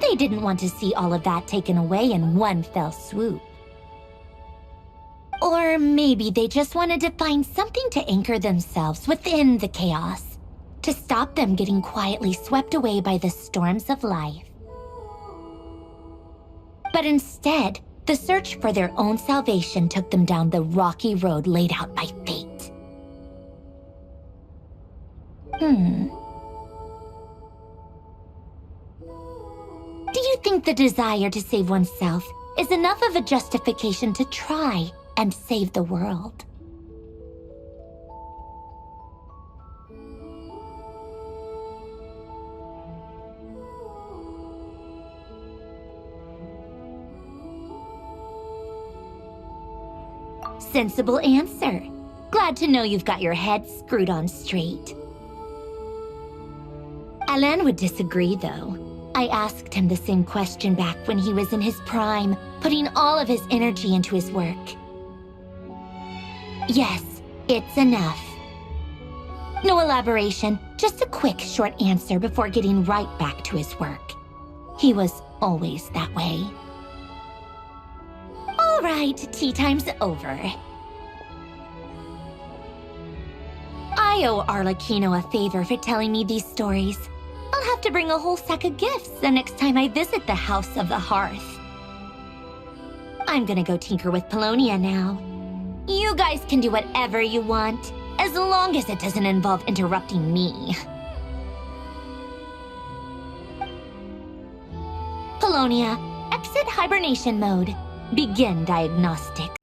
They didn't want to see all of that taken away in one fell swoop. Or maybe they just wanted to find something to anchor themselves within the chaos, to stop them getting quietly swept away by the storms of life. But instead, the search for their own salvation took them down the rocky road laid out by fate. Do you the desire to save oneself is enough of a justification to try and save the world. Sensible answer. Glad to know you've got your head screwed on straight. Alain would disagree, though. I asked him the same question back when he was in his prime, putting all of his energy into his work. Yes, it's enough. No elaboration, just a quick, short answer before getting right back to his work. He was always that way. All right, tea time's over. I owe Arlecchino a favor for telling me these stories. I'll have to bring a whole sack of gifts the next time I visit the House of the Hearth. I'm gonna go tinker with Polonia now. You guys can do whatever you want, as long as it doesn't involve interrupting me. Polonia, exit hibernation mode. Begin diagnostics.